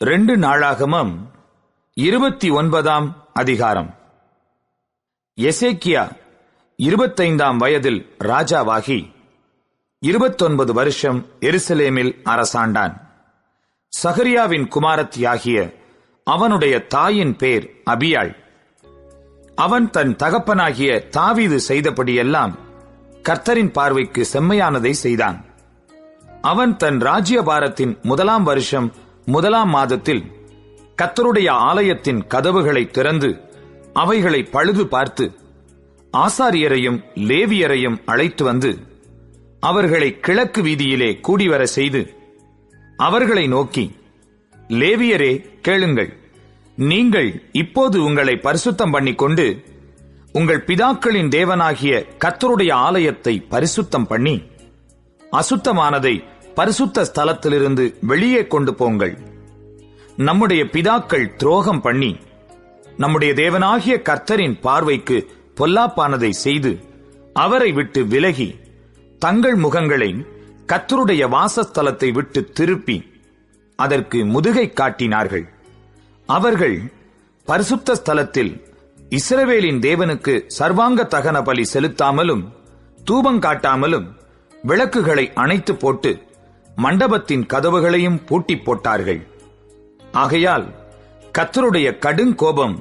2 நாளாகமம் 29ஆம் அதிகாரம். எசேக்கியா 25ஆம் வயதில் ராஜாவாகி 29 வருஷம் எருசலேமில் அரசாண்டான். சகரியாவின் குமாரத்தியாகிய அவனுடைய தாயின் பேர் அபியாள். அவன் தன் தகப்பனாகிய தாவீது செய்தபடியெல்லாம் கர்த்தரின் பார்வைக்கு செம்மையானதை செய்தான். அவன் தன் ராஜ்யபாரத்தின் 1ஆம் வருஷம் 1ஆம் மாதத்தில் கர்த்தருடைய ஆலயத்தின் கதவுகளை திறந்து அவைகளை பழுது பார்த்து ஆசாரியரையும் லேவியரையும் அழைத்து வந்து அவர்களை கிழக்கு வீதியிலே கூடிவர செய்து அவர்களை நோக்கி, லேவியரே கேளுங்கள், நீங்கள் இப்போது உங்களை பரிசுத்தம் பண்ணிக்கொண்டு உங்கள் பிதாக்களின் தேவனாகிய கர்த்தருடைய ஆலயத்தை பரிசுத்தம் பண்ணி அசுத்தமானதை பரிசுத்த ஸ்தலத்திலிருந்து வெளியே கொண்டு போங்கள். நம்முடைய பிதாக்கள் துரோகம் பண்ணி நம்முடைய தேவனாகிய கர்த்தரின் பார்வைக்கு பொல்லாப்பானதை செய்து அவரை விட்டு விலகி தங்கள் முகங்களை கர்த்தருடைய வாசஸ்தலத்தை விட்டு திருப்பி அதற்கு முதுகை காட்டினார்கள். அவர்கள் பரிசுத்த ஸ்தலத்தில் இஸ்ரவேலின் தேவனுக்கு சர்வாங்க தகன பலி செலுத்தாமலும் தூபங்காட்டாமலும் விளக்குகளை அணைத்து போட்டு மண்டபத்தின் கதவுகளையும் பூட்டி போட்டார்கள். ஆகையால் கர்த்தருடைய கடுங்கோபம்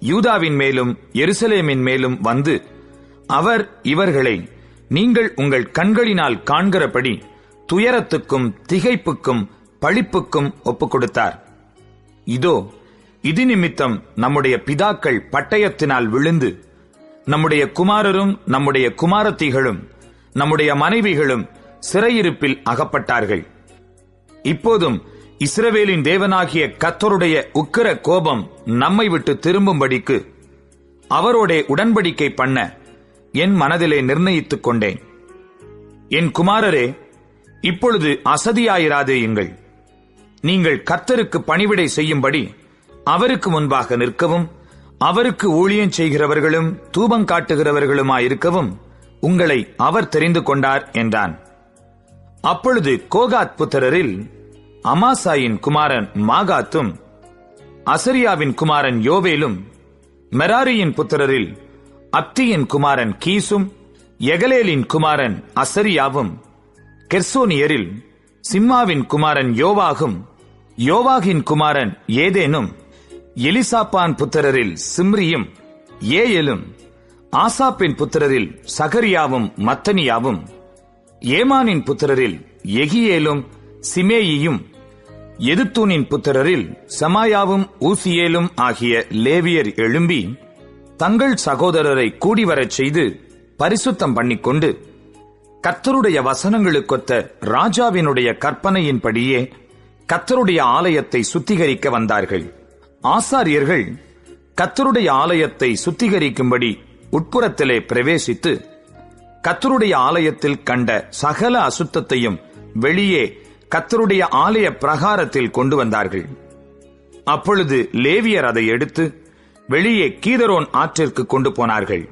யூதாவின் மேலும் எருசலேமின் மேலும் வந்து அவர் இவர்களை நீங்கள் உங்கள் கண்களினால் காண்கிறபடி துயரத்துக்கும் திகைப்புக்கும் பழிப்புக்கும் ஒப்புக் கொடுத்தார். இதோ, இது நிமித்தம் நம்முடைய பிதாக்கள் பட்டயத்தினால் விழுந்து நம்முடைய குமாரரும் நம்முடைய குமாரத்திகளும் நம்முடைய மனைவிகளும் சிறையிருப்பில் அகப்பட்டார்கள். இப்போதும் இஸ்ரவேலின் தேவனாகிய கர்த்தருடைய உக்கிர கோபம் நம்மை விட்டு திரும்பும்படிக்கு அவரோடே உடன்படிக்கை பண்ண என் மனதிலே நிர்ணயித்துக் கொண்டேன். என் குமாரரே, இப்பொழுது அசதியாயிராதேயுங்கள். நீங்கள் கர்த்தருக்கு பணிவிடை செய்யும்படி அவருக்கு முன்பாக நிற்கவும் அவருக்கு ஊழியம் செய்கிறவர்களும் தூபங்காட்டுகிறவர்களுமாயிருக்கவும் உங்களை அவர் தெரிந்து கொண்டார் என்றான். அப்பொழுது கோகாத் புத்திரரில் அமாசாயின் குமாரன் மாகாத்தும் அசரியாவின் குமாரன் யோவேலும் மெராரியின் புத்திரரில் அப்தியின் குமாரன் கீசும் எகலேலின் குமாரன் அசரியாவும் கெர்சோனியரில் சிம்மாவின் குமாரன் யோவாகும் யோவாகின் குமாரன் ஏதேனும் எலிசாப்பான் புத்திரரில் சிம்ரியும் ஏயலும் ஆசாப்பின் புத்திரரில் சகரியாவும் மத்தனியாவும் ஏமானின் புத்திரரில் எகியேலும் சிமேயியும் எதுத்தூனின் புத்திரரில் சமாயாவும் ஊசியேலும் ஆகிய லேவியர் எழும்பி தங்கள் சகோதரரை கூடிவரச் செய்து பரிசுத்தம் பண்ணிக்கொண்டு கர்த்தருடைய வசனங்களுக்கொத்த ராஜாவினுடைய கற்பனையின்படியே கர்த்தருடைய ஆலயத்தை சுத்திகரிக்க வந்தார்கள். ஆசாரியர்கள் கர்த்தருடைய ஆலயத்தை சுத்திகரிக்கும்படி உட்புறத்திலே பிரவேசித்து கர்த்தருடைய ஆலயத்தில் கண்ட சகல அசுத்தத்தையும் வெளியே கர்த்தருடைய ஆலய பிரகாரத்தில் கொண்டு வந்தார்கள். அப்பொழுது லேவியர் அதை எடுத்து வெளியே கீதரோன் ஆற்றிற்கு கொண்டு போனார்கள்.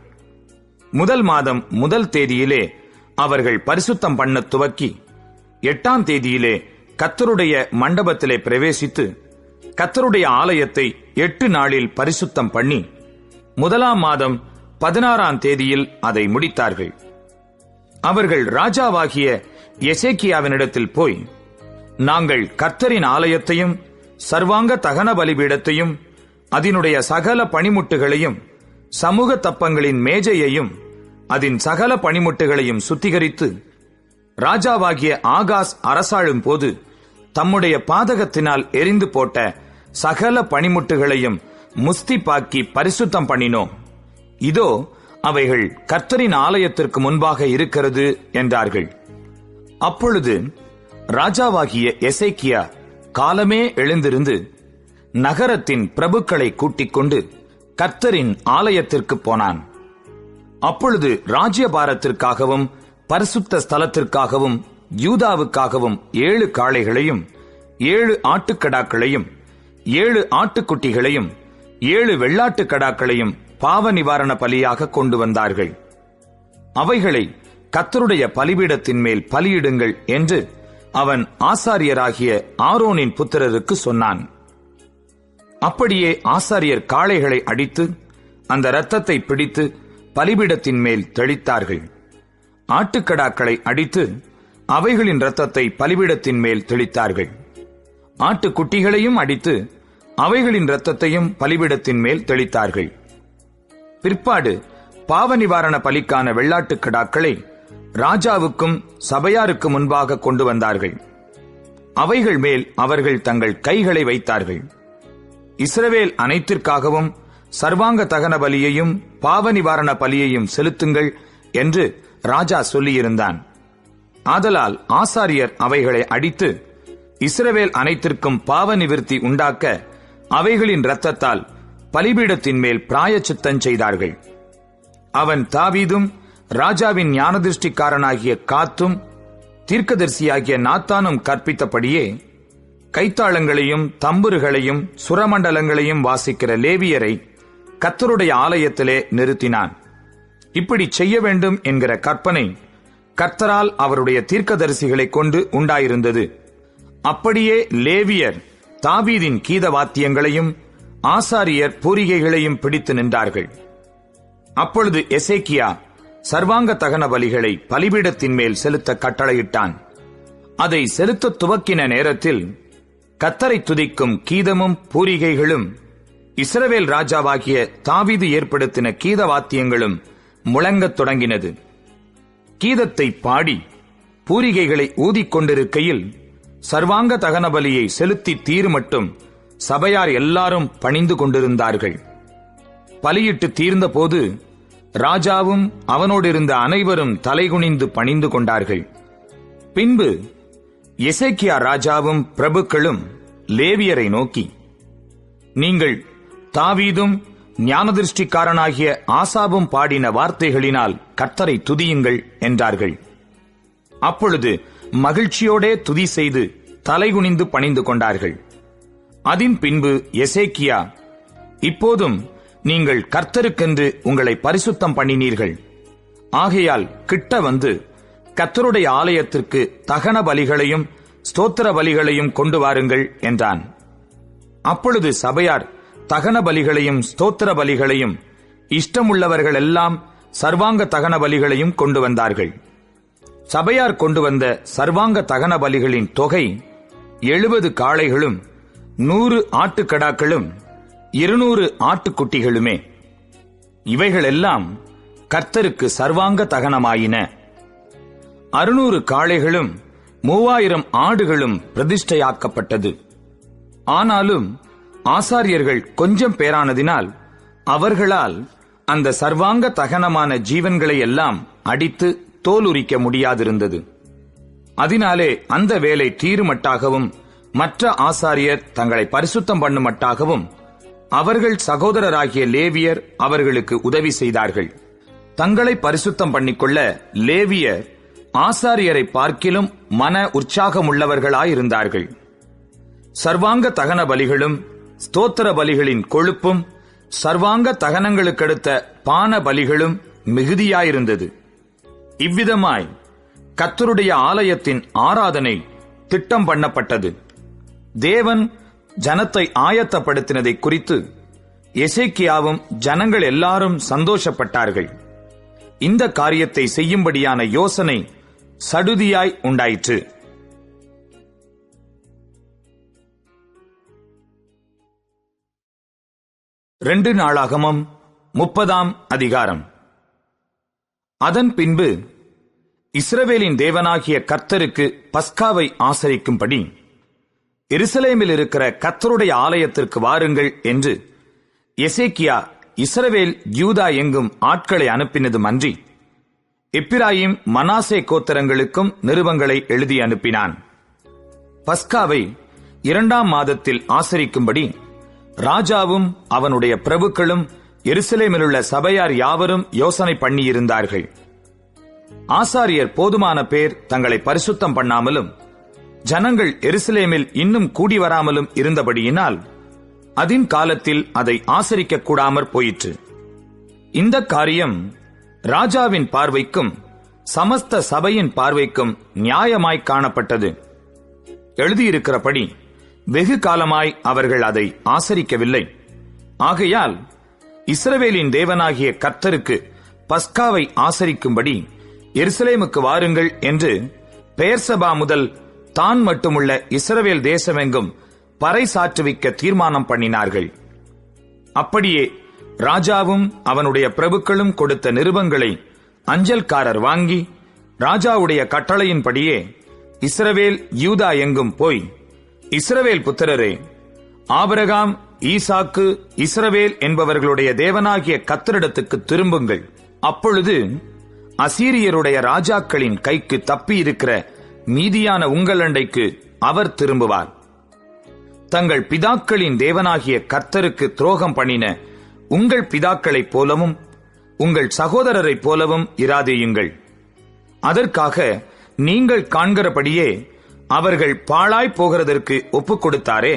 1 மாதம் 1 தேதியிலே அவர்கள் பரிசுத்தம் பண்ண துவக்கி 8ஆம் தேதியிலே கர்த்தருடைய மண்டபத்திலே பிரவேசித்து கர்த்தருடைய ஆலயத்தை 8 நாளில் பரிசுத்தம் பண்ணி 1ஆம் மாதம் 16ஆம் தேதியில் அதை முடித்தார்கள். அவர்கள் ராஜாவாகிய எசேக்கியாவினிடத்தில் போய், நாங்கள் கர்த்தரின் ஆலயத்தையும் சர்வாங்க தகன பலிபீடத்தையும் அதனுடைய சகல பணிமுட்டுகளையும் சமூக தப்பங்களின் மேஜையையும் அதன் சகல பணிமுட்டுகளையும் சுத்திகரித்து ராஜாவாகிய ஆகாஸ் அரசாளும் போது தம்முடைய பாதகத்தினால் எரிந்து போட்ட சகல பணிமுட்டுகளையும் முஸ்திப்பாக்கி பரிசுத்தம் பண்ணினோம். இதோ, அவைகள் கர்த்தரின் ஆலயத்திற்கு முன்பாக இருக்கிறது என்றார்கள். அப்பொழுது ராஜாவாகிய எசேக்கியா காலமே எழுந்திருந்து நகரத்தின் பிரபுக்களை கூட்டிக் கொண்டு கர்த்தரின் ஆலயத்திற்கு போனான். அப்பொழுது ராஜ்யபாரத்திற்காகவும் பரிசுத்த ஸ்தலத்திற்காகவும் யூதாவுக்காகவும் 7 காளைகளையும் 7 ஆட்டுக்கடாக்களையும் 7 ஆட்டுக்குட்டிகளையும் 7 வெள்ளாட்டுக்கடாக்களையும் பாவ நிவாரண பலியாக கொண்டு வந்தார்கள். அவைகளை கர்த்தருடைய பலிபீடத்தின் மேல் பலியிடுங்கள் என்று அவன் ஆசாரியராகிய ஆரோனின் புத்திரருக்கு சொன்னான். அப்படியே ஆசாரியர் காளைகளை அடித்து அந்த இரத்தத்தை பிடித்து பலிபீடத்தின் மேல் தெளித்தார்கள். ஆட்டுக்கடாக்களை அடித்து அவைகளின் இரத்தத்தை பலிபீடத்தின் மேல் தெளித்தார்கள். ஆட்டுக்குட்டிகளையும் அடித்து அவைகளின் இரத்தத்தையும் பலிபீடத்தின் மேல் தெளித்தார்கள். பிற்பாடு பாவ நிவாரண பலிக்கான வெள்ளாட்டுக்கடாக்களை ராஜாவுக்கும் சபையாருக்கு முன்பாக கொண்டு வந்தார்கள். அவைகள் மேல் அவர்கள் தங்கள் கைகளை வைத்தார்கள். இஸ்ரவேல் அனைத்திற்காகவும் சர்வாங்க தகன பலியையும் பாவ நிவாரண பலியையும் செலுத்துங்கள் என்று ராஜா சொல்லியிருந்தான். ஆதலால் ஆசாரியர் அவைகளை அடித்து இஸ்ரவேல் அனைத்திற்கும் பாவ நிவிர்த்தி உண்டாக்க அவைகளின் இரத்தத்தால் பலிபீடத்தின் மேல் பிராயச்சித்தம் செய்தார்கள். அவன் தாவீதும் ராஜாவின் ஞானதிருஷ்டிக்காரனாகிய காத்தும் தீர்க்கதரிசியாகிய நாத்தானும் கற்பித்தபடியே கைத்தாளங்களையும் தம்புருகளையும் சுரமண்டலங்களையும் வாசிக்கிற லேவியரை கர்த்தருடைய ஆலயத்திலே நிறுத்தினான். இப்படி செய்ய வேண்டும் என்கிற கற்பனை கர்த்தரால் அவருடைய தீர்க்கதரிசிகளை கொண்டு உண்டாயிருந்தது. அப்படியே லேவியர் தாவீதின் கீத வாத்தியங்களையும் ஆசாரியர் பூரிகைகளையும் பிடித்து நின்றார்கள். அப்பொழுது எசேக்கியா சர்வாங்க தகன பலிகளை பலிபீடத்தின் மேல் செலுத்த கட்டளையிட்டான். அதை செலுத்த துவக்கின நேரத்தில் கர்த்தரை துதிக்கும் கீதமும் பூரிகைகளும் இஸ்ரவேல் ராஜாவாகிய தாவீது ஏற்படுத்தின கீத வாத்தியங்களும் முழங்கத் தொடங்கினது. கீதத்தை பாடி பூரிகைகளை ஊதிக்கொண்டிருக்கையில் சர்வாங்க தகன பலியை செலுத்தி தீருமட்டும் சபையார் எல்லாரும் பணிந்து கொண்டிருந்தார்கள். பலியிட்டு தீர்ந்த போது ராஜாவும் அவனோடிருந்த அனைவரும் தலைகுனிந்து பணிந்து கொண்டார்கள். பின்பு எசேக்கியா ராஜாவும் பிரபுக்களும் லேவியரை நோக்கி, நீங்கள் தாவீதும் ஞானதிருஷ்டிக்காரனாகிய ஆசாபும் பாடின வார்த்தைகளினால் கர்த்தரை துதியுங்கள் என்றார்கள். அப்பொழுது மகிழ்ச்சியோடே துதி செய்து தலைகுனிந்து பணிந்து கொண்டார்கள். அதின் பின்பு எசேக்கியா, இப்போதும் நீங்கள் கர்த்தருக்கென்று உங்களை பரிசுத்தம் பண்ணினீர்கள். ஆகையால் கிட்ட வந்து கர்த்தருடைய ஆலயத்திற்கு தகன பலிகளையும் ஸ்தோத்திர பலிகளையும் கொண்டு வாருங்கள் என்றான். அப்பொழுது சபையார் தகன பலிகளையும் ஸ்தோத்திர பலிகளையும் இஷ்டமுள்ளவர்கள் எல்லாம் சர்வாங்க தகன பலிகளையும் கொண்டு வந்தார்கள். சபையார் கொண்டு வந்த சர்வாங்க தகன பலிகளின் தொகை 70 காளைகளும் 100 ஆட்டுக்கடாக்களும் 200 ஆட்டுக்குட்டிகளுமே. இவைகளெல்லாம் கர்த்தருக்கு சர்வாங்க தகனமாயின. 600 காளைகளும் 3000 ஆடுகளும் பிரதிஷ்டையாக்கப்பட்டது. ஆனாலும் ஆசாரியர்கள் கொஞ்சம் பேரானதினால் அவர்களால் அந்த சர்வாங்க தகனமான ஜீவன்களை எல்லாம் அடித்து தோலுரிக்க முடியாதிருந்தது. அதனாலே அந்த வேலை தீருமட்டாகவும் மற்ற ஆசாரியர் தங்களை பரிசுத்தம் பண்ணுமட்டாகவும் அவர்கள் சகோதரராகிய லேவியர் அவர்களுக்கு உதவி செய்தார்கள். தங்களை பரிசுத்தம் பண்ணிக்கொள்ள லேவியர் ஆசாரியரை பார்க்கிலும் மன உற்சாகமுள்ளவர்களாயிருந்தார்கள். சர்வாங்க தகன பலிகளும் ஸ்தோத்திர பலிகளின் கொழுப்பும் சர்வாங்க தகனங்களுக்கடுத்த பான பலிகளும் மிகுதியாயிருந்தது. இவ்விதமாய் கர்த்தருடைய ஆலயத்தின் ஆராதனை திட்டம் பண்ணப்பட்டது. தேவன் ஜனத்தை ஆயத்தப்படுத்தினதை குறித்து எசேக்கியாவும் ஜனங்கள் எல்லாரும் சந்தோஷப்பட்டார்கள். இந்த காரியத்தை செய்யும்படியான யோசனை சடுதியாய் உண்டாயிற்று. ரெண்டு நாளாகமம் 30ஆம் அதிகாரம். அதன் பின்பு இஸ்ரவேலின் தேவனாகிய கர்த்தருக்கு பஸ்காவை ஆசரிக்கும்படி எருசலேமில் இருக்கிற கர்த்தருடைய ஆலயத்திற்கு வாருங்கள் என்று எசேக்கியா இஸ்ரவேல் யூதா எங்கும் ஆட்களை அனுப்பினதும் அன்றி எப்பிராயிம் மனாசே கோத்திரங்களுக்கும் நிருபங்களை எழுதி அனுப்பினான். பஸ்காவை 2ஆம் மாதத்தில் ஆசரிக்கும்படி ராஜாவும் அவனுடைய பிரபுக்களும் எருசலேமிலுள்ள சபையார் யாவரும் யோசனை பண்ணியிருந்தார்கள். ஆசாரியர் போதுமான பேர் தங்களை பரிசுத்தம் பண்ணாமலும் ஜனங்கள் எருசலேமில் இன்னும் கூடி வராமலும் இருந்தபடியினால் அதின் காலத்தில் அதை ஆசரிக்க கூடாமற் போயிற்று. இந்த காரியம் ராஜாவின் பார்வைக்கும் சமஸ்த சபையின் பார்வைக்கும் நியாயமாய் காணப்பட்டது. எழுதியிருக்கிறபடி வெகு காலமாய் அவர்கள் அதை ஆசரிக்கவில்லை. ஆகையால் இஸ்ரவேலின் தேவனாகிய கர்த்தருக்கு பஸ்காவை ஆசரிக்கும்படி எருசலேமுக்கு வாருங்கள் என்று பெயர்சபா முதல் தான் மட்டுமுள்ள இஸ்ரவேல் தேசமெங்கும் பறைசாற்றுவிக்க தீர்மானம் பண்ணினார்கள். அப்படியே ராஜாவும் அவனுடைய பிரபுக்களும் கொடுத்த நிருபங்களை அஞ்சல்காரர் வாங்கி ராஜாவுடைய கட்டளையின்படியே இஸ்ரவேல் யூதா எங்கும் போய், இஸ்ரவேல் புத்திரரே, ஆபிரகாம், ஈசாக்கு, இஸ்ரவேல் என்பவர்களுடைய தேவனாகிய கர்த்தரிடத்துக்கு திரும்புங்கள். அப்பொழுது அசீரியருடைய ராஜாக்களின் கைக்கு தப்பியிருக்கிற மீதியான உங்கள் அண்டைக்கு அவர் திரும்புவார். தங்கள் பிதாக்களின் தேவனாகிய கர்த்தருக்கு துரோகம் பண்ணின உங்கள் பிதாக்களைப் போலவும் உங்கள் சகோதரரைப் போலவும் இராதேயுங்கள். அதற்காக நீங்கள் காண்கிறபடியே அவர்கள் பாழாய் போகிறதற்கு ஒப்புக் கொடுத்தாரே,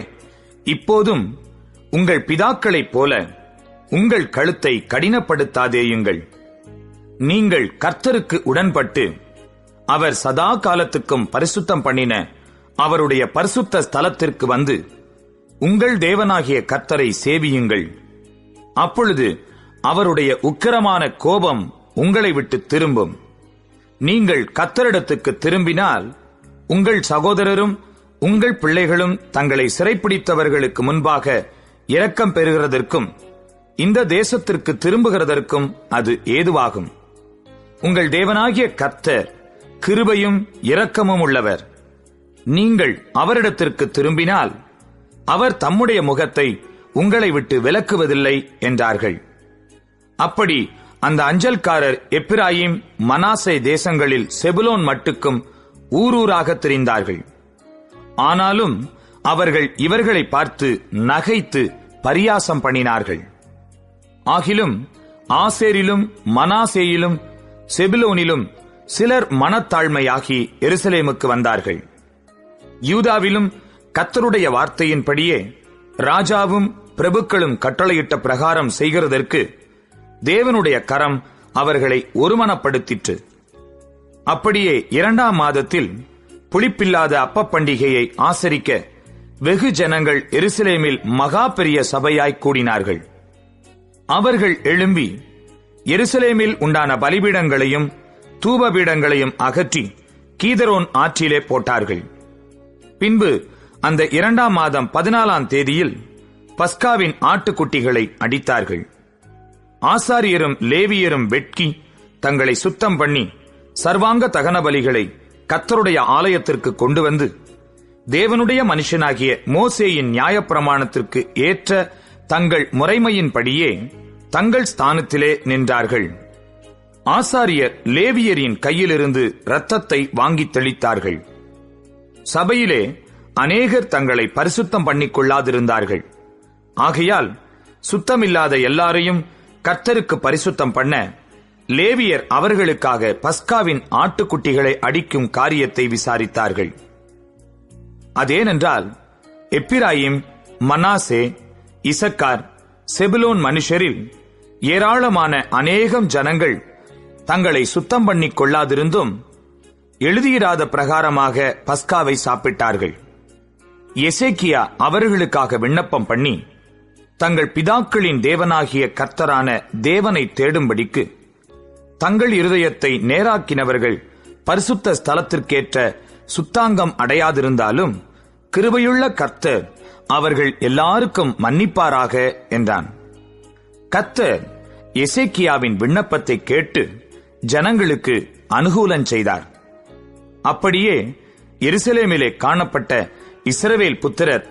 இப்போதும் உங்கள் பிதாக்களைப் போல உங்கள் கழுத்தை கடினப்படுத்தாதேயுங்கள். நீங்கள் கர்த்தருக்கு உடன்பட்டு அவர் சதா காலத்துக்கும் பரிசுத்தம் பண்ணின அவருடைய பரிசுத்த ஸ்தலத்திற்கு வந்து உங்கள் தேவனாகிய கர்த்தரை சேவியுங்கள். அப்பொழுது அவருடைய உக்கிரமான கோபம் உங்களை விட்டு திரும்பும். நீங்கள் கர்த்தரிடத்துக்கு திரும்பினால் உங்கள் சகோதரரும் உங்கள் பிள்ளைகளும் தங்களை சிறைப்பிடித்தவர்களுக்கு முன்பாக இரக்கம் பெறுகிறதற்கும் இந்த தேசத்திற்கு திரும்புகிறதற்கும் அது ஏதுவாகும். உங்கள் தேவனாகிய கர்த்தர் கிருபையும் இரக்கமும் உள்ளவர். நீங்கள் அவரிடத்திற்கு திரும்பினால் அவர் தம்முடைய முகத்தை உங்களை விட்டு விலக்குவதில்லை என்றார்கள். அப்படி அந்த அஞ்சல்காரர் எப்பிராயிம், மனாசே தேசங்களில் செபுலோன் மட்டுக்கும் ஊரூராக திரிந்தார்கள். ஆனாலும் அவர்கள் இவர்களை பார்த்து நகைத்து பரியாசம் பண்ணினார்கள். ஆகிலும் ஆசேரிலும் மனாசேயிலும் செபுலோனிலும் சிலர் மனத்தாழ்மையாகி எருசலேமுக்கு வந்தார்கள். யூதாவிலும் கர்த்தருடைய வார்த்தையின்படியே ராஜாவும் பிரபுக்களும் கட்டளையிட்ட பிரகாரம் செய்கிறதற்கு தேவனுடைய கரம் அவர்களை ஒருமனப்படுத்திற்று. அப்படியே 2ஆம் மாதத்தில் புளிப்பில்லாத அப்பப் பண்டிகையை ஆசரிக்க வெகு ஜனங்கள் எருசலேமில் மகா பெரிய சபையாய் கூடினார்கள். அவர்கள் எழும்பி எருசலேமில் உண்டான பலிபீடங்களையும் தூபபீடங்களையும் அகற்றி கீதரோன் ஆற்றிலே போட்டார்கள். பின்பு அந்த 2ஆம் மாதம் 14ஆம் தேதியில் பஸ்காவின் ஆட்டுக்குட்டிகளை அடித்தார்கள். ஆசாரியரும் லேவியரும் வெட்கி தங்களை சுத்தம் பண்ணி சர்வாங்க தகன பலிகளை கர்த்தருடைய ஆலயத்திற்கு கொண்டு வந்து தேவனுடைய மனுஷனாகிய மோசேயின் நியாயப்பிரமாணத்திற்கு ஏற்ற தங்கள் முறைமையின்படியே தங்கள் ஸ்தானத்திலே நின்றார்கள். ஆசாரியர் லேவியரின் கையிலிருந்து இரத்தத்தை வாங்கி தெளித்தார்கள். சபையிலே அநேகர் தங்களை பரிசுத்தம் பண்ணிக் கொள்ளாதிருந்தார்கள். ஆகையால் சுத்தமில்லாத எல்லாரையும் கர்த்தருக்கு பரிசுத்தம் பண்ண லேவியர் அவர்களுக்காக பஸ்காவின் ஆட்டுக்குட்டிகளை அடிக்கும் காரியத்தை விசாரித்தார்கள். அதேனென்றால் எப்பிராயிம், மனாசே, இசக்கார், செபுலோன் மனுஷரில் ஏராளமான அநேகம் ஜனங்கள் தங்களை சுத்தம் பண்ணிக் கொள்ளாதிருந்தும் எழுதியிராத பிரகாரமாக பஸ்காவை சாப்பிட்டார்கள். எசேக்கியா அவர்களுக்காக விண்ணப்பம் பண்ணி தங்கள் பிதாக்களின் தேவனாகிய கர்த்தரான தேவனை தேடும்படிக்கு தங்கள் இருதயத்தை நேராக்கினவர்கள் பரிசுத்த ஸ்தலத்திற்கேற்ற சுத்தாங்கம் அடையாதிருந்தாலும் கிருபையுள்ள கர்த்தர் அவர்கள் எல்லாருக்கும் மன்னிப்பாராக என்றான். கர்த்தர் எசேக்கியாவின் விண்ணப்பத்தை கேட்டு ஜனங்களுக்கு அனுகூலம் செய்தார். அப்படியே எருசலேமிலே காணப்பட்ட இஸ்ரவேல் புத்திரர்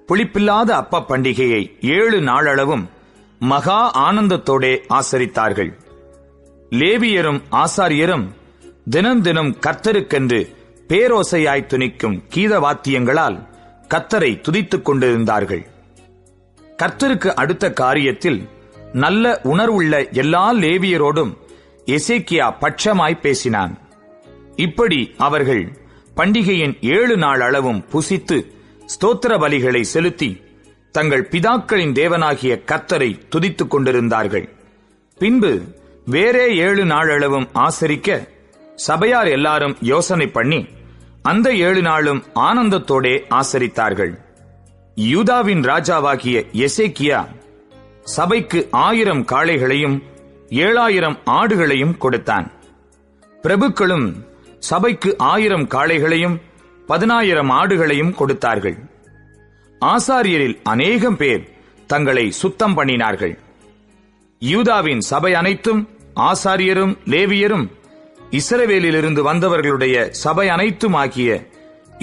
புளிப்பில்லாத அப்ப பண்டிகையை 7 நாளளவும் மகா ஆனந்தத்தோடே ஆசரித்தார்கள். லேவியரும் ஆசாரியரும் தினம் தினம் கர்த்தருக்கென்று பேரோசையாய் துணிக்கும் கீத வாத்தியங்களால் கர்த்தரை துதித்துக் கொண்டிருந்தார்கள். கர்த்தருக்கு அடுத்த காரியத்தில் நல்ல உணர்வுள்ள எல்லா லேவியரோடும் எசேக்கியா பட்சமாய் பேசினான். இப்படி அவர்கள் பண்டிகையின் 7 நாள் அளவும் புசித்து ஸ்தோத்திர பலிகளை செலுத்தி தங்கள் பிதாக்களின் தேவனாகிய கர்த்தரை துதித்துக் கொண்டிருந்தார்கள். பின்பு வேறே 7 நாளளவும் ஆசரிக்க சபையார் எல்லாரும் யோசனை பண்ணி அந்த 7 நாளும் ஆனந்தத்தோடே ஆசரித்தார்கள். யூதாவின் ராஜாவாகிய எசேக்கியா சபைக்கு 1000 காளைகளையும் 7000 ஆடுகளையும் கொடுத்தான். பிரபுக்களும் சபைக்கு 1000 காளைகளையும் 10000 ஆடுகளையும் கொடுத்தார்கள். ஆசாரியரில் அநேகம் பேர் தங்களை சுத்தம் பண்ணினார்கள். யூதாவின் சபை அனைத்தும், ஆசாரியரும் லேவியரும், இஸ்ரவேலிலிருந்து வந்தவர்களுடைய சபை அனைத்தும் ஆகிய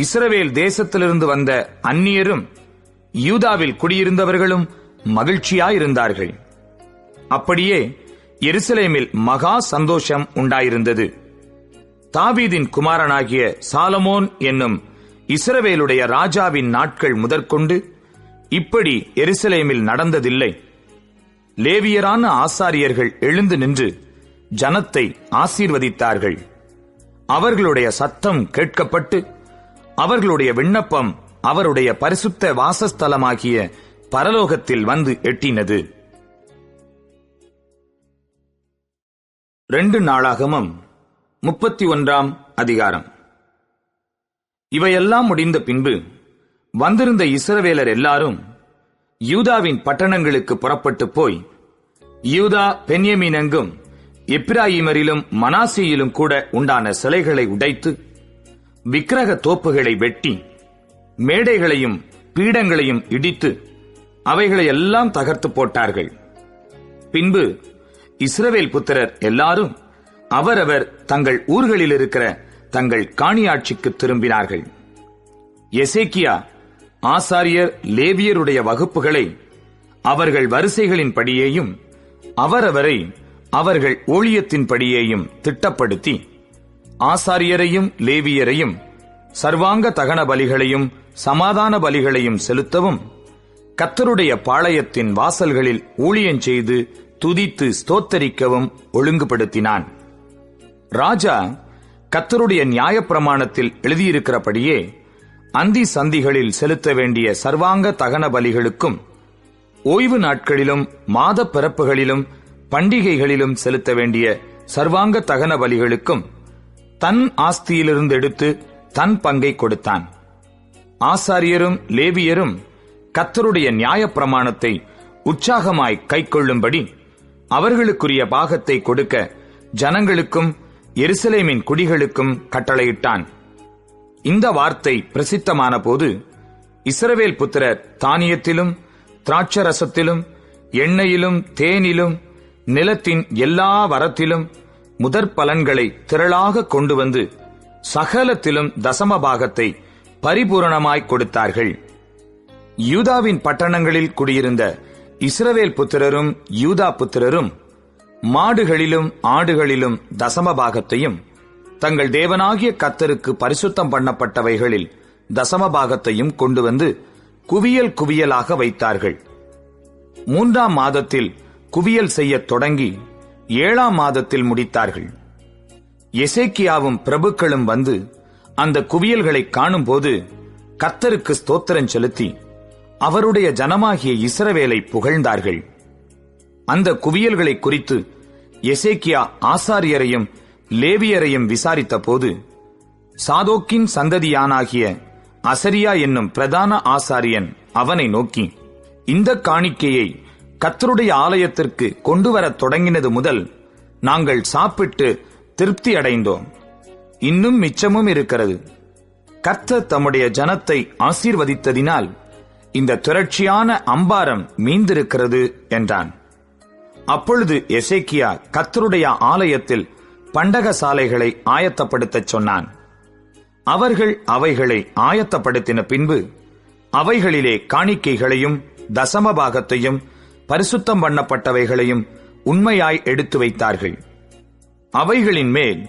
இஸ்ரவேல் தேசத்திலிருந்து வந்த அந்நியரும் யூதாவில் குடியிருந்தவர்களும் மகிழ்ச்சியாயிருந்தார்கள். அப்படியே எருசலேமில் மகா சந்தோஷம் உண்டாயிருந்தது. தாவீதின் குமாரனாகிய சாலமோன் என்னும் இஸ்ரவேலுடைய ராஜாவின் நாட்கள் முதற்கொண்டு இப்படி எருசலேமில் நடந்ததில்லை. லேவியரான ஆசாரியர்கள் எழுந்து நின்று ஜனத்தை ஆசீர்வதித்தார்கள். அவர்களுடைய சத்தம் கேட்கப்பட்டு அவர்களுடைய விண்ணப்பம் அவருடைய பரிசுத்த வாசஸ்தலமாகிய பரலோகத்தில் வந்து எட்டினது. 2 நாளாகமம் 31 அதிகாரம். இவையெல்லாம் முடிந்த பின்பு வந்திருந்த இஸ்ரவேலர் எல்லாரும் யூதாவின் பட்டணங்களுக்கு புறப்பட்டு போய் யூதா பென்யமீனெங்கும் எப்பிராயீமரிலும் மனாசேயிலும் கூட உண்டான சிலைகளை உடைத்து விக்கிரக தோப்புகளை வெட்டி மேடைகளையும் பீடங்களையும் இடித்து அவைகளை எல்லாம் தகர்த்து போட்டார்கள். பின்பு இஸ்ரவேல் புத்திரர் எல்லாரும் அவரவர் தங்கள் ஊர்களில் இருக்கிற தங்கள் காணியாட்சிக்கு திரும்பினார்கள். எசேக்கியா ஆசாரியர் லேவியருடைய வகுப்புகளை அவர்கள் வரிசைகளின் படியேயும் அவரவரை அவர்கள் ஊழியத்தின்படியேயும் திட்டப்படுத்தி ஆசாரியரையும் லேவியரையும் சர்வாங்க தகன பலிகளையும் சமாதான பலிகளையும் செலுத்தவும் கர்த்தருடைய பாளையத்தின் வாசல்களில் ஊழியம் செய்து துதித்து ஸ்தோத்தரிக்கவும் ஒழுங்குபடுத்தினான். ராஜா கர்த்தருடைய நியாயப்பிரமாணத்தில் எழுதியிருக்கிறபடியே அந்தி சந்திகளில் செலுத்த வேண்டிய சர்வாங்க தகன பலிகளுக்கும் ஓய்வு நாட்களிலும் மாத பிறப்புகளிலும் பண்டிகைகளிலும் செலுத்த வேண்டிய சர்வாங்க தகன பலிகளுக்கும் தன் ஆஸ்தியிலிருந்து எடுத்து தன் பங்கை கொடுத்தான். ஆசாரியரும் லேவியரும் கர்த்தருடைய நியாயப்பிரமாணத்தை உற்சாகமாய் கைக்கொள்ளும்படி அவர்களுக்குரிய பாகத்தை கொடுக்க ஜனங்களுக்கும் எருசலேமின் குடிகளுக்கும் கட்டளையிட்டான். இந்த வார்த்தை பிரசித்தமான போது இஸ்ரவேல் புத்திரர் தானியத்திலும் திராட்சரசத்திலும் எண்ணெயிலும் தேனிலும் நிலத்தின் எல்லா வரத்திலும் முதற் பலன்களை திரளாக கொண்டு வந்து சகலத்திலும் தசம பாகத்தை பரிபூரணமாய் கொடுத்தார்கள். யூதாவின் பட்டணங்களில் குடியிருந்த இஸ்ரவேல் புத்திரரும் யூதா புத்திரரும் மாடுகளிலும் ஆடுகளிலும் தசம பாகத்தையும் தங்கள் தேவனாகிய கர்த்தருக்கு பரிசுத்தம் பண்ணப்பட்டவைகளில் தசம பாகத்தையும் கொண்டு வந்து குவியல் குவியலாக வைத்தார்கள். 3ஆம் மாதத்தில் குவியல் செய்யத் தொடங்கி 7ஆம் மாதத்தில் முடித்தார்கள். எசேக்கியாவும் பிரபுக்களும் வந்து அந்த குவியல்களை காணும்போது கர்த்தருக்கு ஸ்தோத்திரம் செலுத்தி அவருடைய ஜனமாகிய இஸ்ரவேலை புகழ்ந்தார்கள். அந்த குவியல்களை குறித்து எசேக்கியா ஆசாரியரையும் லேவியரையும் விசாரித்த போது சாதோக்கின் சந்ததியானாகிய அசரியா என்னும் பிரதான ஆசாரியன் அவனை நோக்கி, இந்த காணிக்கையை கர்த்தருடைய ஆலயத்திற்கு கொண்டு வரத் தொடங்கினது முதல் நாங்கள் சாப்பிட்டு திருப்தி அடைந்தோம். இன்னும் மிச்சமும் இருக்கிறது. கர்த்தர் தம்முடைய ஜனத்தை ஆசீர்வதித்ததினால் இந்த திரட்சியான அம்பாரம் மீந்திருக்கிறது என்றான். அப்பொழுது எசேக்கியா கர்த்தருடைய ஆலயத்தில் பண்டக சாலைகளை ஆயத்தப்படுத்தச் சொன்னான். அவர்கள் அவைகளை ஆயத்தப்படுத்தின பின்பு அவைகளிலே காணிக்கைகளையும் தசமபாகத்தையும் பரிசுத்தம் பண்ணப்பட்டவைகளையும் உண்மையாய் எடுத்து வைத்தார்கள். அவைகளின் மேல்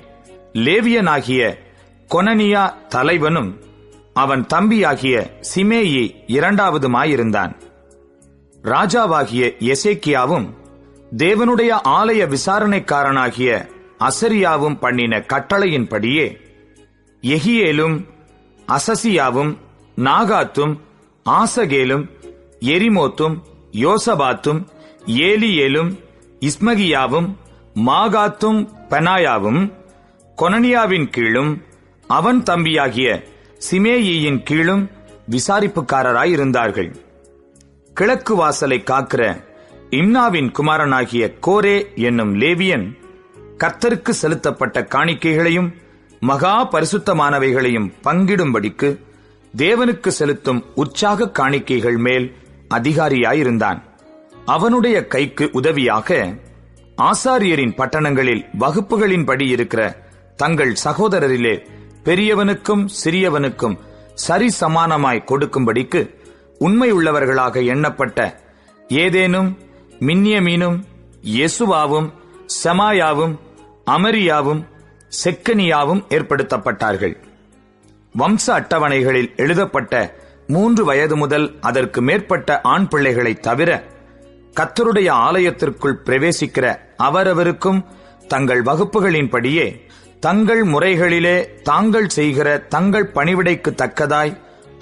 லேவியனாகிய கொனனியா தலைவனும் அவன் தம்பியாகிய சிமேயி 2வதுமாயிருந்தான். ராஜாவாகிய எசேக்கியாவும் தேவனுடைய ஆலய விசாரணைக்காரனாகிய அசரியாவும் பண்ணின கட்டளையின்படியே எகியேலும் அசசியாவும் நாகாத்தும் ஆசகேலும் எரிமோத்தும் யோசபாத்தும் ஏலியேலும் இஸ்மகியாவும் மாகாத்தும் பெனாயாவும் கொனனியாவின் கீழும் அவன் தம்பியாகிய சிமேயியின் கீழும் விசாரிப்புக்காரராயிருந்தார்கள். கிழக்கு வாசலை காக்கிற இம்னாவின் குமாரனாகிய கோரே என்னும் லேவியன் கர்த்தருக்கு செலுத்தப்பட்ட காணிக்கைகளையும் மகா பரிசுத்தமானவைகளையும் பங்கிடும்படிக்கு தேவனுக்கு செலுத்தும் உற்சாக காணிக்கைகள் மேல் அதிகாரியாயிருந்தான். அவனுடைய கைக்கு உதவியாக ஆசாரியரின் பட்டணங்களில் வகுப்புகளின்படி இருக்கிற தங்கள் சகோதரரிலே பெரியவனுக்கும் சிறியவனுக்கும் சரி சமானமாய் கொடுக்கும்படிக்கு உண்மையுள்ளவர்களாக எண்ணப்பட்ட ஏதேனும், மின்யமீனும், யெசுவாவும், செமாயாவும், அமரியாவும், செக்கனியாவும் ஏற்படுத்தப்பட்டார்கள். வம்ச அட்டவணைகளில் எழுதப்பட்ட 3 வயது முதல் அதற்கு மேற்பட்ட ஆண் பிள்ளைகளை தவிர கர்த்தருடைய ஆலயத்திற்குள் பிரவேசிக்கிற அவரவருக்கும் தங்கள் வகுப்புகளின்படியே தங்கள் முறைகளிலே தாங்கள் செய்கிற தங்கள் பணிவிடைக்கு தக்கதாய்